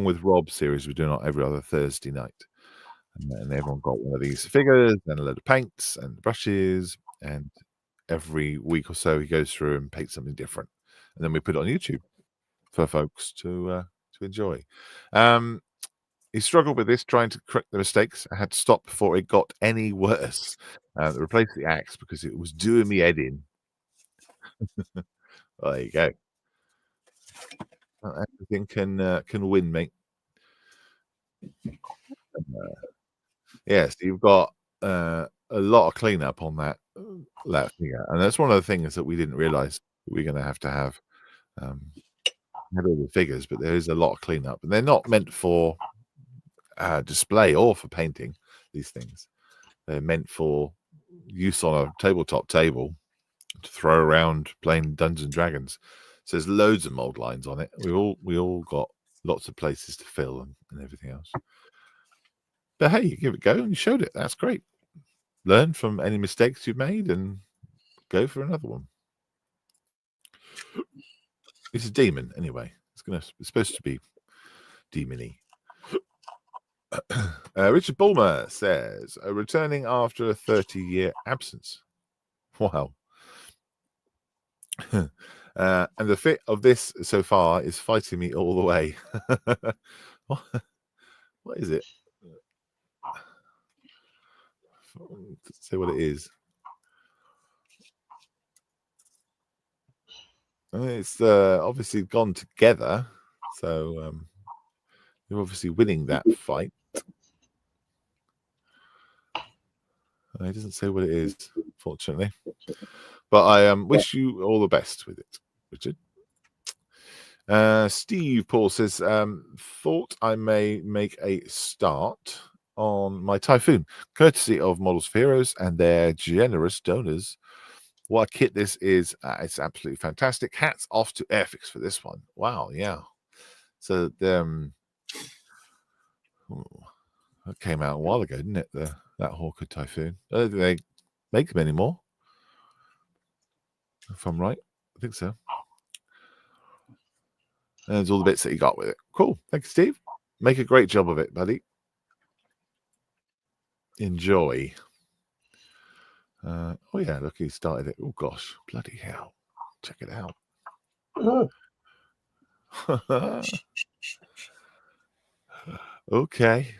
with Rob series we're doing on every other Thursday night. And everyone got one of these figures and a load of paints and brushes, and every week or so he goes through and paints something different, and then we put it on YouTube for folks to to enjoy. He struggled with this, trying to correct the mistakes. I had to stop before it got any worse. Replace the axe because it was doing me head in. Well, there you go. Everything can win, mate. Yes, you've got a lot of cleanup on that finger, and that's one of the things that we didn't realize we're going to have. Had all the figures, but there is a lot of cleanup, and they're not meant for display or for painting. These things, they're meant for use on a tabletop table to throw around playing Dungeons and Dragons. So there's loads of mold lines on it. We all got lots of places to fill and everything else. But hey, you give it a go and you showed it. That's great. Learn from any mistakes you've made and go for another one. It's a demon anyway. It's supposed to be demony. Richard Bulmer says, returning after a 30-year absence. Wow. And the fit of this so far is fighting me all the way. What is it? Say what it is. It's obviously gone together, so you're obviously winning that fight. It doesn't say what it is, fortunately. But I wish you all the best with it, Richard. Steve Paul says, thought I may make a start on my Typhoon, courtesy of Models for Heroes and their generous donors. What a kit this is. It's absolutely fantastic. Hats off to Airfix for this one. Wow, yeah. So that came out a while ago, didn't it? That Hawker Typhoon. I don't think they make them anymore. If I'm right. I think so. And there's all the bits that you got with it. Cool. Thank you, Steve. Make a great job of it, buddy. Enjoy. Oh yeah, look, he started it. Oh gosh, bloody hell! Check it out. Okay.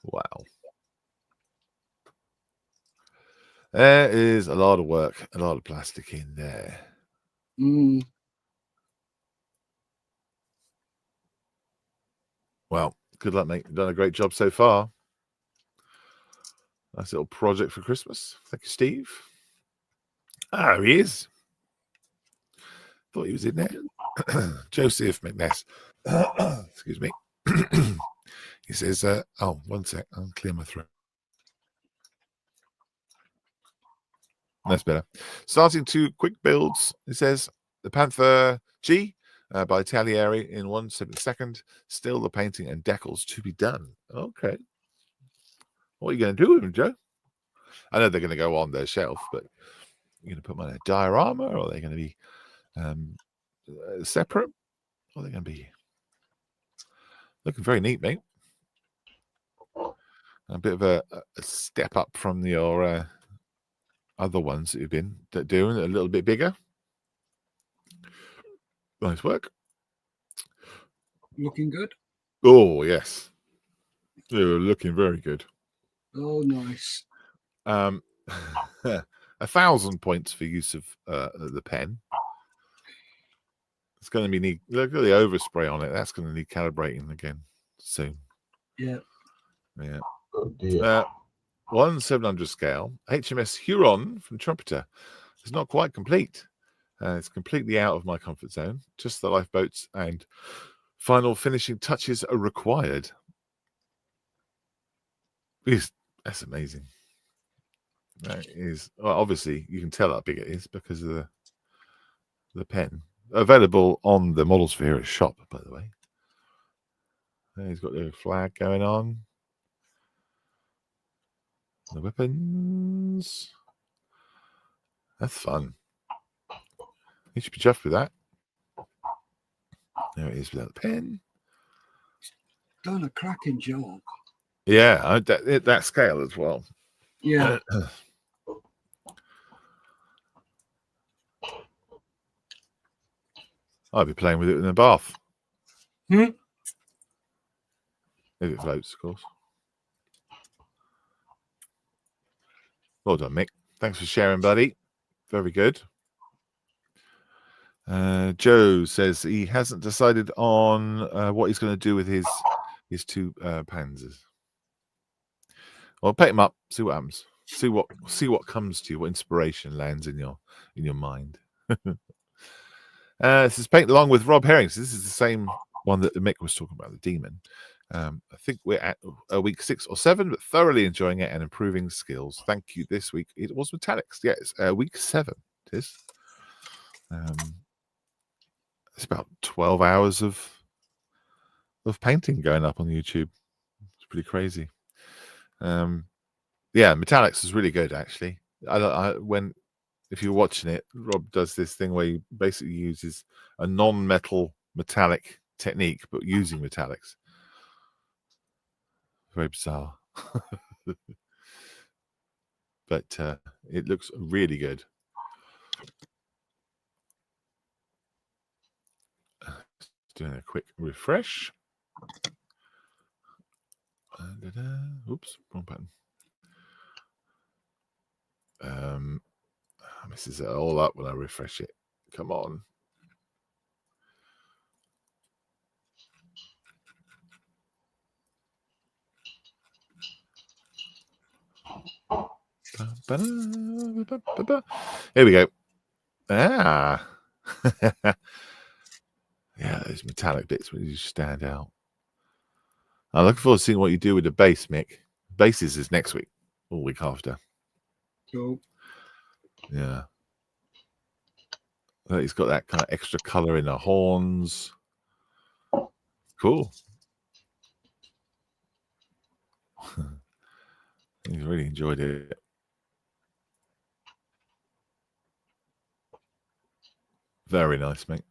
Wow. There is a lot of work, a lot of plastic in there. Well, good luck, mate. You've done a great job so far. Nice little project for Christmas. Thank you, Steve. Ah, he is. Thought he was in there. Joseph McNess. Excuse me. He says, oh, one sec. I'll clear my throat. That's better. Starting 2 quick builds. It says the Panther G by Talieri in 1/72. Still the painting and decals to be done. Okay. What are you going to do with them, Joe? I know they're going to go on their shelf, but you're going to put them on a diorama, or are they going to be separate? Or are they going to be looking very neat, mate? A bit of a step up from your other ones that you've been doing, a little bit bigger. Nice work. Looking good. Oh, yes. You're looking very good. Oh, nice. 1,000 points for use of the pen. It's going to be neat. Look at the overspray on it. That's going to need calibrating again soon. Yeah. Yeah. Oh dear. 1/700 scale. HMS Huron from Trumpeter. It's not quite complete. It's completely out of my comfort zone. Just the lifeboats and final finishing touches are required. That's amazing. That is, well, obviously you can tell how big it is because of the pen. Available on the Models for Heroes shop, by the way. He's got the flag going on. The weapons. That's fun. You should be chuffed with that. There it is without the pen. Done a cracking job. Yeah, that scale as well. Yeah. I'd be playing with it in the bath. Hmm? If it floats, of course. Well done, Mick. Thanks for sharing, buddy. Very good. Joe says he hasn't decided on what he's going to do with his two panzers. Well, pick them up, see what happens. See what comes to you, what inspiration lands in your mind. This is Paint Along with Rob Herring. So this is the same one that Mick was talking about, the demon. I think we're at week 6 or 7, but thoroughly enjoying it and improving skills. Thank you. This week it was metallics. Yeah, it's week 7. It is. It's about 12 hours of painting going up on YouTube. It's pretty crazy. Yeah, metallics is really good actually. If you're watching it, Rob does this thing where he basically uses a non-metal metallic technique, but using metallics. Very bizarre. But it looks really good. Doing a quick refresh. Oops, wrong button. Messes it all up when I refresh it. Come on. Here we go. Yeah, those metallic bits really stand out. I'm looking forward to seeing what you do with the base, Mick. Bases is next week or week after. Cool. Yeah. He's got that kind of extra color in the horns. Cool. He's really enjoyed it. Very nice, mate.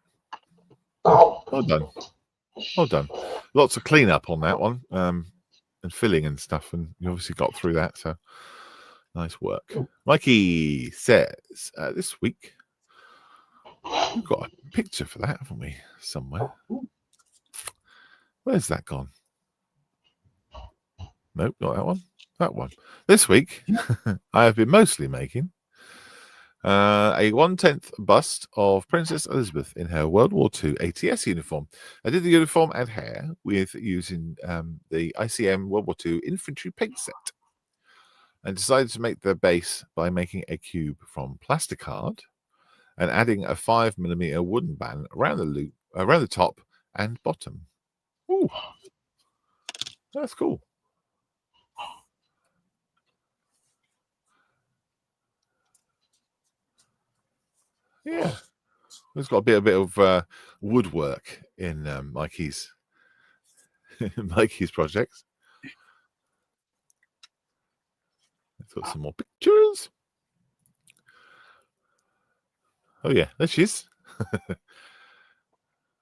Well done. Well done. Lots of cleanup on that one, and filling and stuff, and you obviously got through that, so nice work. Mikey says, this week, we've got a picture for that, haven't we, somewhere? Where's that gone? Nope, not that one. That one. This week, I have been mostly making a 1/10 bust of Princess Elizabeth in her World War II ATS uniform. I did the uniform and hair with using the ICM World War II infantry paint set, and decided to make the base by making a cube from plasticard and adding a 5mm wooden band around the loop, around the top and bottom. Ooh, that's cool. Yeah, it's got a bit of woodwork in Mikey's projects. Let's got some more pictures. Oh yeah, there she is.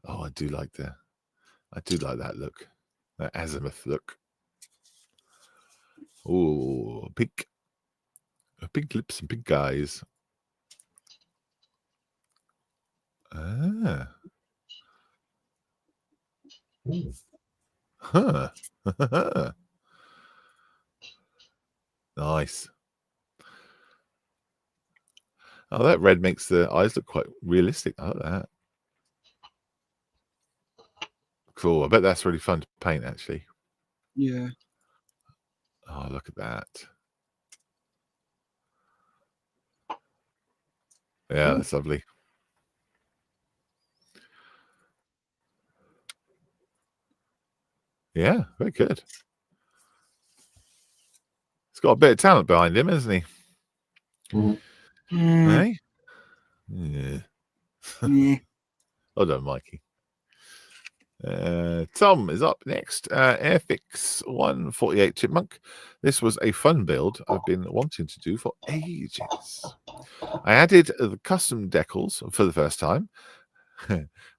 Oh, I do like that look, that azimuth look. Oh, pink lips and pink eyes. Ah. Huh. Nice. Oh, that red makes the eyes look quite realistic. I like that. Cool. I bet that's really fun to paint, actually. Yeah. Oh, look at that. Yeah, that's lovely. Yeah, very good. He's got a bit of talent behind him, hasn't he? Hey? Yeah. Yeah. Well done, Mikey. Tom is up next. Airfix 148 Chipmunk. This was a fun build I've been wanting to do for ages. I added the custom decals for the first time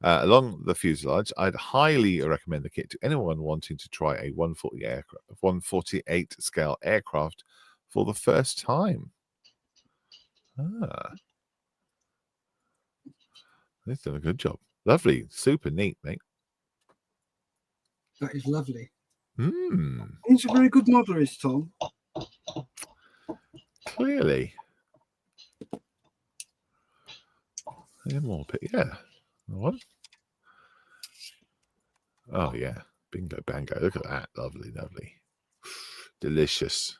along the fuselage. I'd highly recommend the kit to anyone wanting to try a 148 scale aircraft for the first time. They've done a good job. Lovely, super neat, mate. That is lovely. Hmm. He's a very good modeler, is Tom. Clearly. Yeah, more. Yeah. What? Oh yeah. Bingo bango. Look at that. Lovely, lovely. Delicious.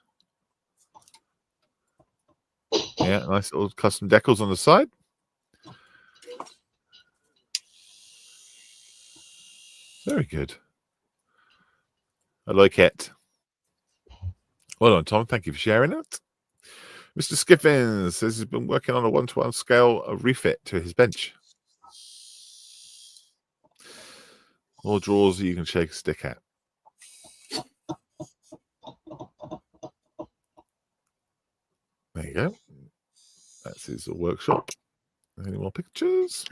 Yeah, nice little custom decals on the side. Very good. I like it. Well done, Tom. Thank you for sharing it. Mr. Skiffins says he's been working on a 1-to-1 scale refit to his bench. More drawers that you can shake a stick at. There you go. That's his workshop. Any more pictures?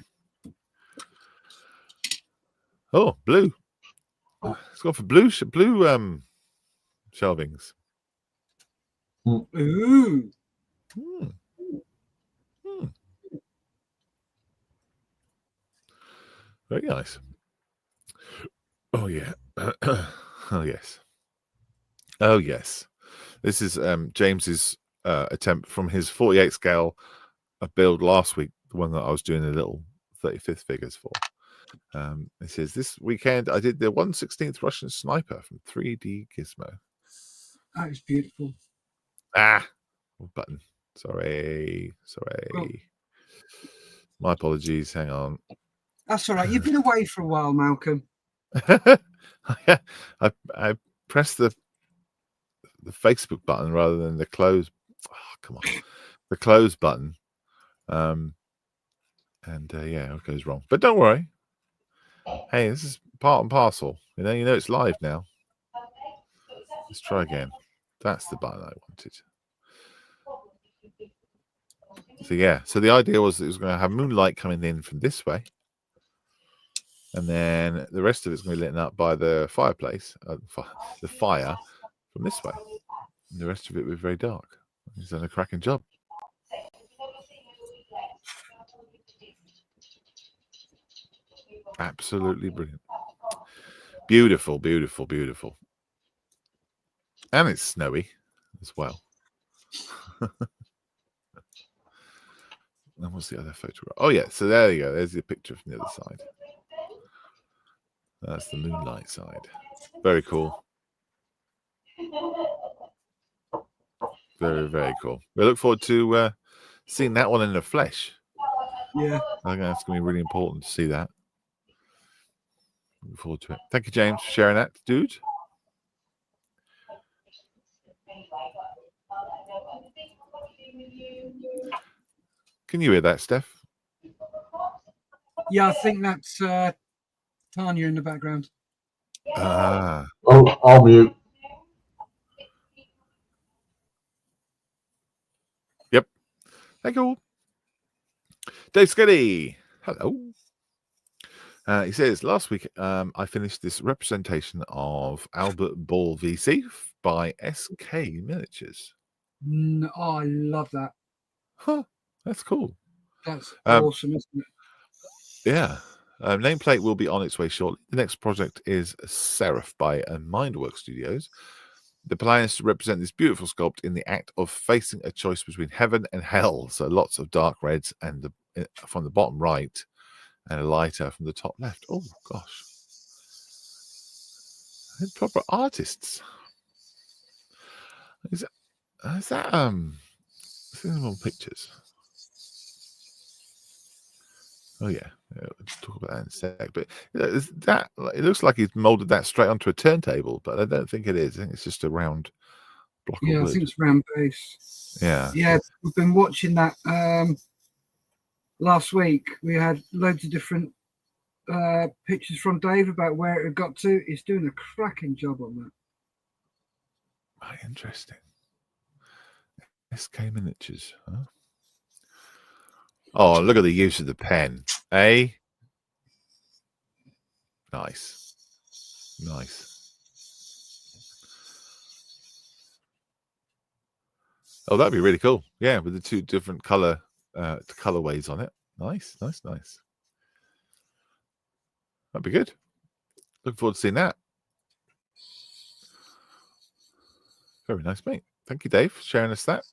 Oh, blue. It's gone for blue shelvings. Ooh. Hmm. Hmm. Very nice. Oh yeah. Oh yes. Oh yes. This is James's attempt from his 48 scale build last week, the one that I was doing the little 35th figures for. It says this weekend I did the 1/16th Russian sniper from 3D Gizmo. That is beautiful. Button. Sorry. Well, My apologies. Hang on. that's all right. You've been away for a while, Malcolm. I pressed the Facebook button rather than the close. Oh, come on, the close button. And yeah, it goes wrong. But don't worry. Hey, this is part and parcel. You know it's live now. Let's try again. That's the button I wanted. So yeah, so the idea was that it was going to have moonlight coming in from this way, and then the rest of it's going to be lit up by the fireplace, the fire from this way, and the rest of it was very dark. He's done a cracking job. Absolutely brilliant. Beautiful, beautiful, beautiful. And it's snowy as well. And what's the other photograph? Oh yeah, so there you go. There's the picture from the other side. That's the moonlight side. Very cool. Very, very cool. We look forward to seeing that one in the flesh. Yeah. I think that's going to be really important to see that. Looking forward to it. Thank you, James, for sharing that, dude. Can you hear that, Steph? Yeah, I think that's Tanya in the background. Ah. Oh, I'll mute. Yep. Thank you. Dave Skiddy. Hello. He says, last week I finished this representation of Albert Ball VC by SK Miniatures. Oh, I love that. Huh. That's cool. That's awesome, isn't it? Yeah. Nameplate will be on its way shortly. The next project is Seraph by Mindwork Studios. The plan is to represent this beautiful sculpt in the act of facing a choice between heaven and hell. So lots of dark reds and from the bottom right and a lighter from the top left. Oh, gosh. They're proper artists. Is that see some more pictures? Oh yeah, we'll just talk about that in a sec. But it looks like he's molded that straight onto a turntable, but I don't think it is. I think it's just a round block of wood. I think it's round base. Yeah. Yeah, we've been watching that last week. We had loads of different pictures from Dave about where it had got to. He's doing a cracking job on that. Oh, interesting. SK Miniatures, huh? Oh, look at the use of the pen, eh? Nice. Oh, that'd be really cool. Yeah, with the two different colorways on it. Nice. That'd be good. Looking forward to seeing that. Very nice, mate. Thank you, Dave, for sharing us that.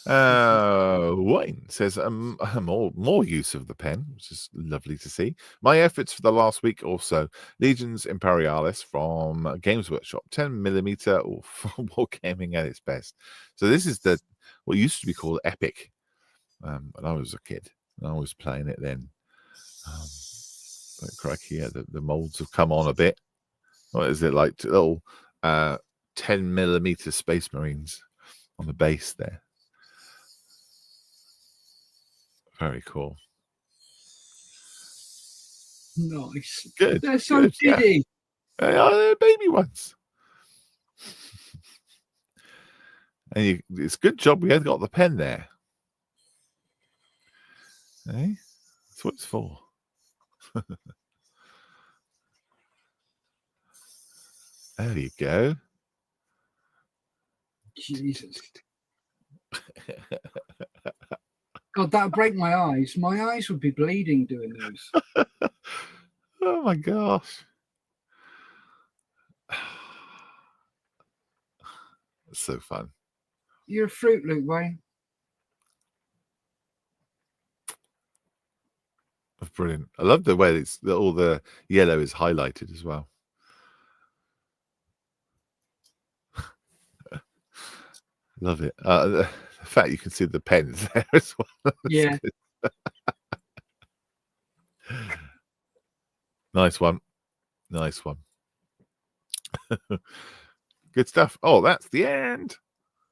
Wayne says more use of the pen, which is lovely to see. My efforts for the last week or so: Legions Imperialis from Games Workshop, 10mm or war gaming at its best. So this is what used to be called Epic when I was a kid, and I was playing it then. But crikey, yeah, the molds have come on a bit. What is it like? Little 10mm Space Marines on the base there. Very cool. Nice. Good. They're so good, giddy. Yeah. They are, they're baby ones. And it's a good job we had got the pen there. Hey, that's what it's for. There you go. Jesus. God, that would break my eyes. My eyes would be bleeding doing those. Oh my gosh. It's so fun. You're a Fruit Loop, Wayne. That's brilliant. I love the way all the yellow is highlighted as well. Love it. The fact you can see the pens there as well. Yeah. Nice one. Nice one. Good stuff. Oh, that's the end.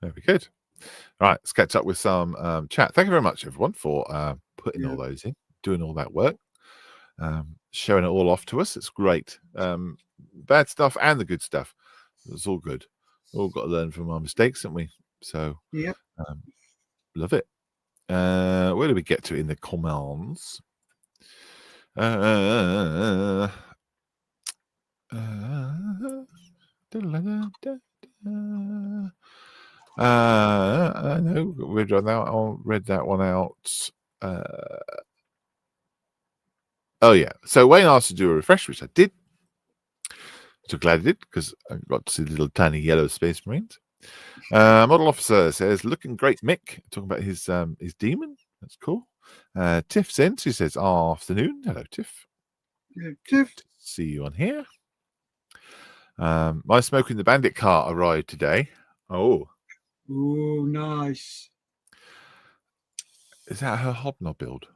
Very good. All right, let's catch up with some chat. Thank you very much, everyone, for putting all those in, doing all that work, showing it all off to us. It's great. Bad stuff and the good stuff. It's all good. We've all got to learn from our mistakes, haven't we? So, yeah, love it. Where do we get to in the commands? I know read that one out. Oh yeah. So Wayne asked to do a refresh, which I did. So glad I did, because I got to see the little tiny yellow Space Marines. Model Officer says, looking great, Mick. Talking about his demon. That's cool. Tiff sends, he says, afternoon. Hello, Tiff. yeah, Tiff. See you on here. My Smoking the Bandit car arrived today. Oh, Nice. Is that her hobnob build?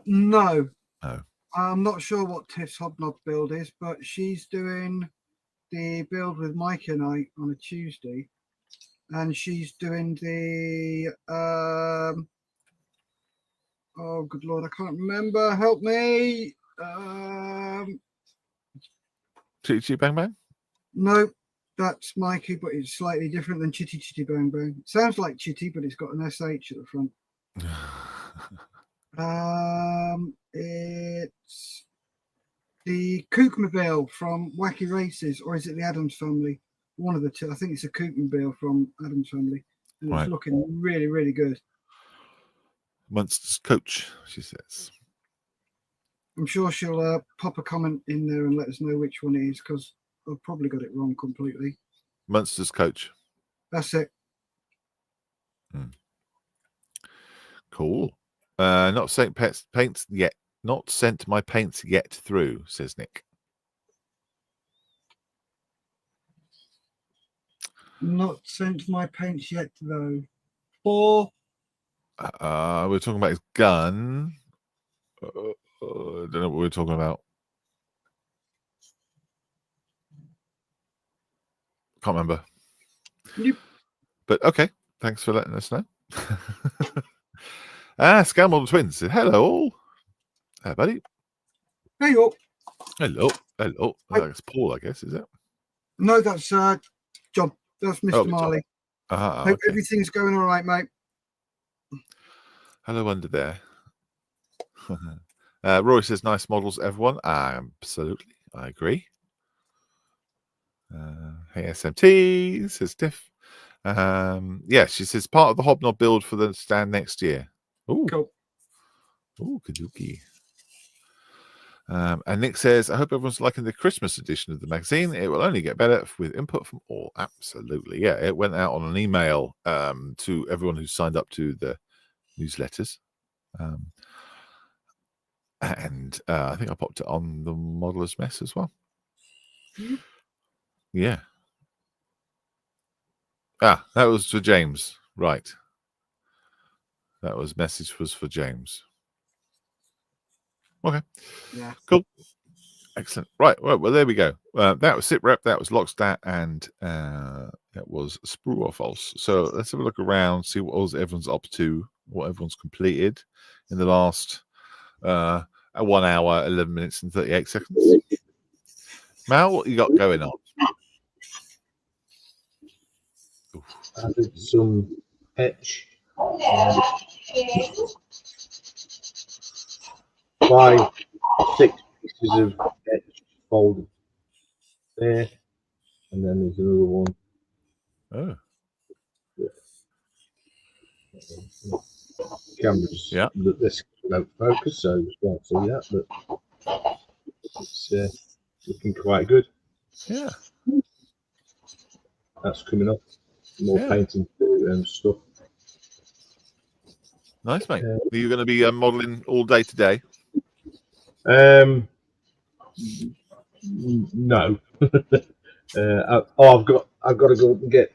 No. Oh. I'm not sure what Tiff's hobnob build is, but she's doing the build with Mike and I on a Tuesday, and she's doing the oh good lord, I can't remember. Help me. Chitty Chitty Bang Bang? No, that's Mikey, but it's slightly different than Chitty Chitty Bang Bang. It sounds like Chitty, but it's got an SH at the front. It's the Kookmobile from Wacky Races, or is it the Addams Family? One of the two. I think it's a Kookmobile from Addams Family, and it's looking really, really good. Munster's coach, she says. I'm sure she'll pop a comment in there and let us know which one it is, because I've probably got it wrong completely. Munster's coach. That's it. Cool. Not sent paints yet. Not sent my paints yet through, says Nick. Not sent my paints yet, though. Or we're talking about his gun. I don't know what we're talking about. Can't remember. Yep. But okay, thanks for letting us know. Scam Model Twins said, hello all. Hey, buddy. Hey, all. Hello. Hello. That's Paul, I guess, is it? No, that's John. That's Mr. Marley. Hope everything's going all right, mate. Hello under there. Roy says, nice models, everyone. Absolutely. I agree. Hey, SMT, says Tiff. Yeah, she says, part of the hobnob build for the stand next year. Ooh. Cool. Ooh, kaduki. And Nick says, I hope everyone's liking the Christmas edition of the magazine. It will only get better with input from all. Absolutely. Yeah, it went out on an email to everyone who signed up to the newsletters. And I think I popped it on the Modeller's Mess as well. Yeah. Ah, that was for James. Right. That was message was for James. Okay. Yeah. Cool. Excellent. Right. Well, there we go. That was SITREP. That was Lockstat, and that was Sprue or False. So let's have a look around, see what else everyone's up to, what everyone's completed in the last 1 hour, 11 minutes, and 38 seconds. Mal, what you got going on? I did some etch. 5, 6 pieces of etch folded there, and then there's another one. Oh, Cameras, yeah. This won't focus, so you can't see that, but it's looking quite good. Yeah. That's coming up. More painting and stuff. Nice, mate. Are you going to be modelling all day today? No. I've got to go and get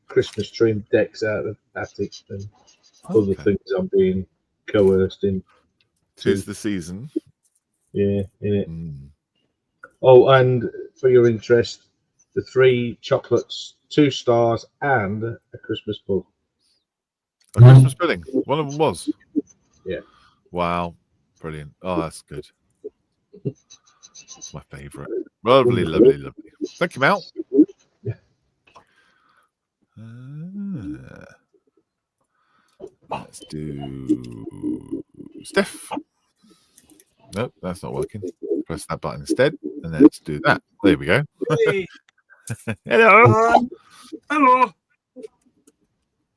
Christmas tree decks out of the attic and other things I'm being coerced in. 'Tis the season. Yeah, yeah. Oh, and for your interest, the 3 chocolates, 2 stars, and a Christmas bug. A Christmas pudding. One of them was. Yeah. Wow. Brilliant. Oh, that's good. It's my favourite. Lovely, lovely, lovely. Thank you, Mal. Yeah. Let's do Steph. Nope, that's not working. Press that button instead, and then let's do that. There we go. Hey. Hello. Hello.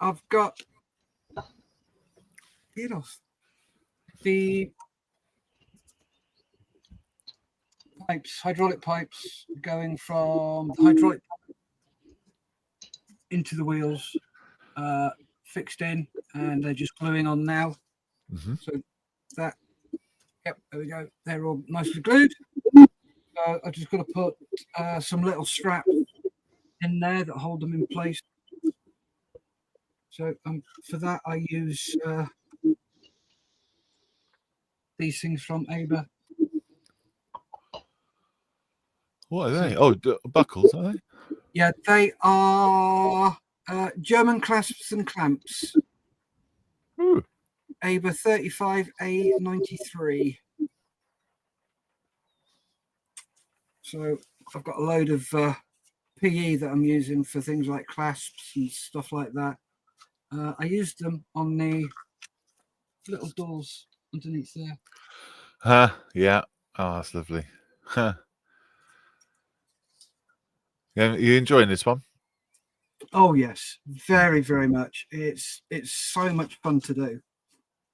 I've got the pipes, hydraulic pipes going from the hydraulic into the wheels, fixed in, and they're just gluing on now. So that, yep, there we go. They're all nicely glued. So I just got to put some little straps in there that hold them in place. So for that, I use these things from Aber. What are they? Oh, buckles, are they? Yeah, they are German clasps and clamps. Ooh. Aber 35A93. So I've got a load of PE that I'm using for things like clasps and stuff like that. I used them on the little doors underneath there. Yeah. Oh, that's lovely. Yeah, you enjoying this one? Oh yes, very, very much. It's so much fun to do,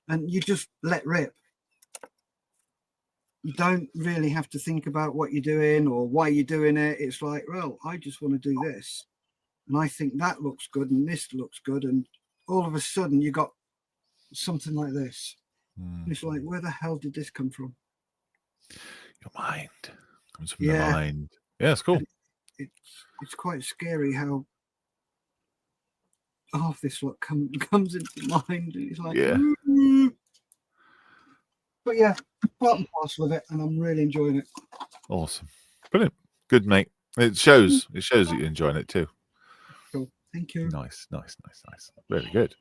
and you just let rip. You don't really have to think about what you're doing or why you're doing it. It's like, well, I just want to do this, and I think that looks good, and this looks good, and all of a sudden you got something like this. And it's like, where the hell did this come from? Your mind comes from the mind. Yeah, it's cool. It's quite scary how half this lot comes into mind. And it's like, but yeah, part and parcel of it, and I'm really enjoying it. Awesome, brilliant, good, mate. It shows. It shows that you're enjoying it too. Cool, thank you. Nice. Very good.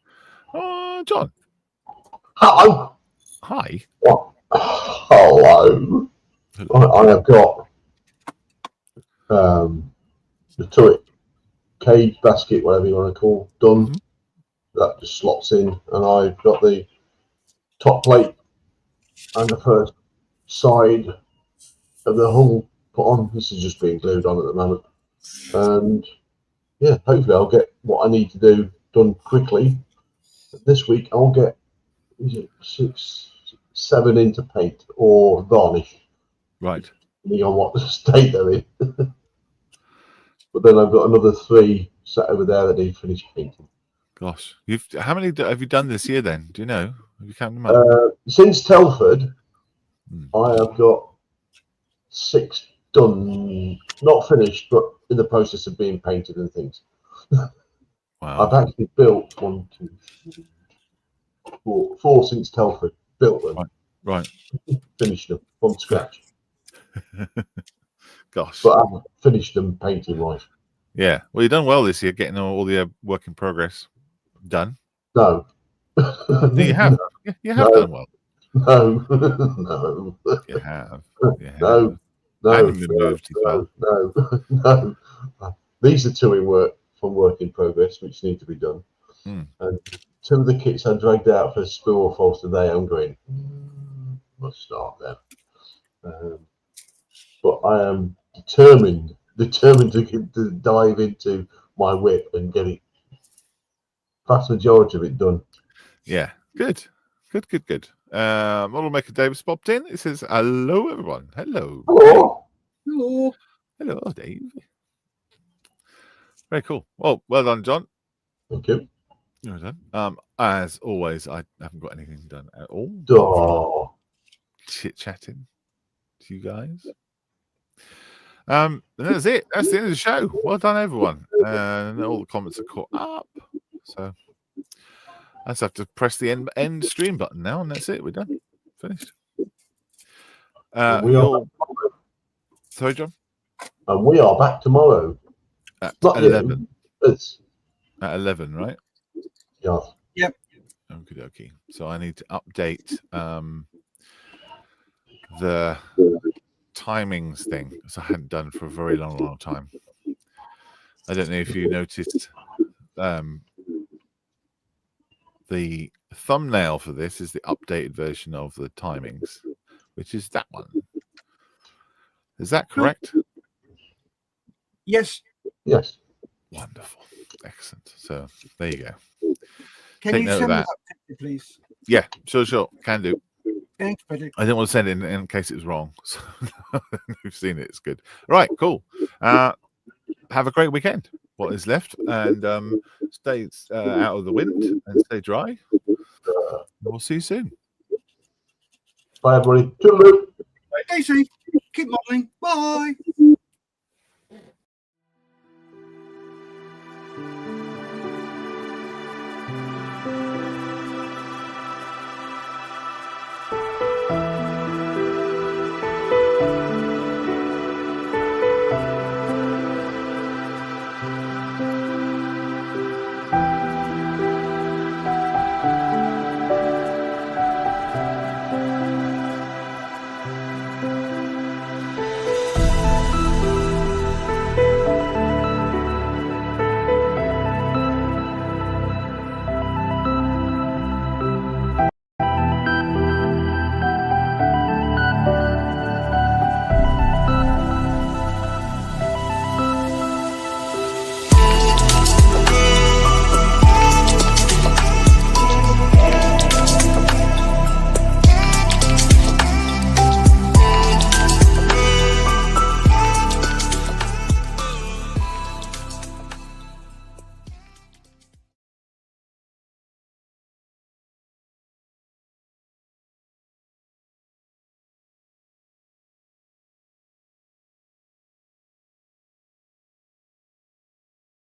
John. Hello. Hi. Hello. I have got the turret cage basket, whatever you want to call, done. That just slots in, and I've got the top plate and the first side of the hull put on. This is just being glued on at the moment, and yeah, hopefully I'll get what I need to do done quickly. This week I'll get 6, 7 into paint or varnish. Right. depending on what state they're in. But then I've got another 3 sat over there that need finished painting. Gosh, how many have you done this year? Then do you know? Have you counted them up? Since Telford, I have got 6 done, not finished, but in the process of being painted and things. Wow. I've actually built 1, 2, 3, 4 since Telford. Built them, Right. finished them from scratch. Gosh. But I haven't finished them painting wise. Yeah. Well, you've done well this year, getting all the work in progress done. No. No, you have. You have done well. No. No. You have. No. And you've been moved as well. No. These are 2 in work from work in progress, which need to be done. And 2 of the kits I dragged out for spool or false today. I'm going, must start there. But I am determined to dive into my whip and get it, vast majority of it done. Yeah. Good. Model Maker Davis popped in. It says, hello, everyone. Hello. Hello, Dave. Very cool. Well done, John. Thank you. Well done. As always, I haven't got anything done at all. Oh. Chit-chatting to you guys. And that's it. That's the end of the show. Well done, everyone. And all the comments are caught up. So I just have to press the end stream button now, and that's it. We're done. Finished. Sorry, John? And we are back tomorrow. At Not 11. It's At 11, right? yeah. Yep. Okie dokie. So I need to update the timings thing, because I hadn't done for a very long time. I don't know if you noticed the thumbnail for this is the updated version of the timings, which is that one. Is that correct? Yes. Yes. Wonderful. Excellent. So there you go. Can Take you note of send me that. that picture, please? Yeah, sure. Can do. Thanks, buddy. I didn't want to send it in case it was wrong. So we've seen it. It's good. Right, cool. Have a great weekend. What is left, and stay out of the wind and stay dry. We'll see you soon. Bye, everybody. Toodaloo. Daisy, keep modeling. Bye.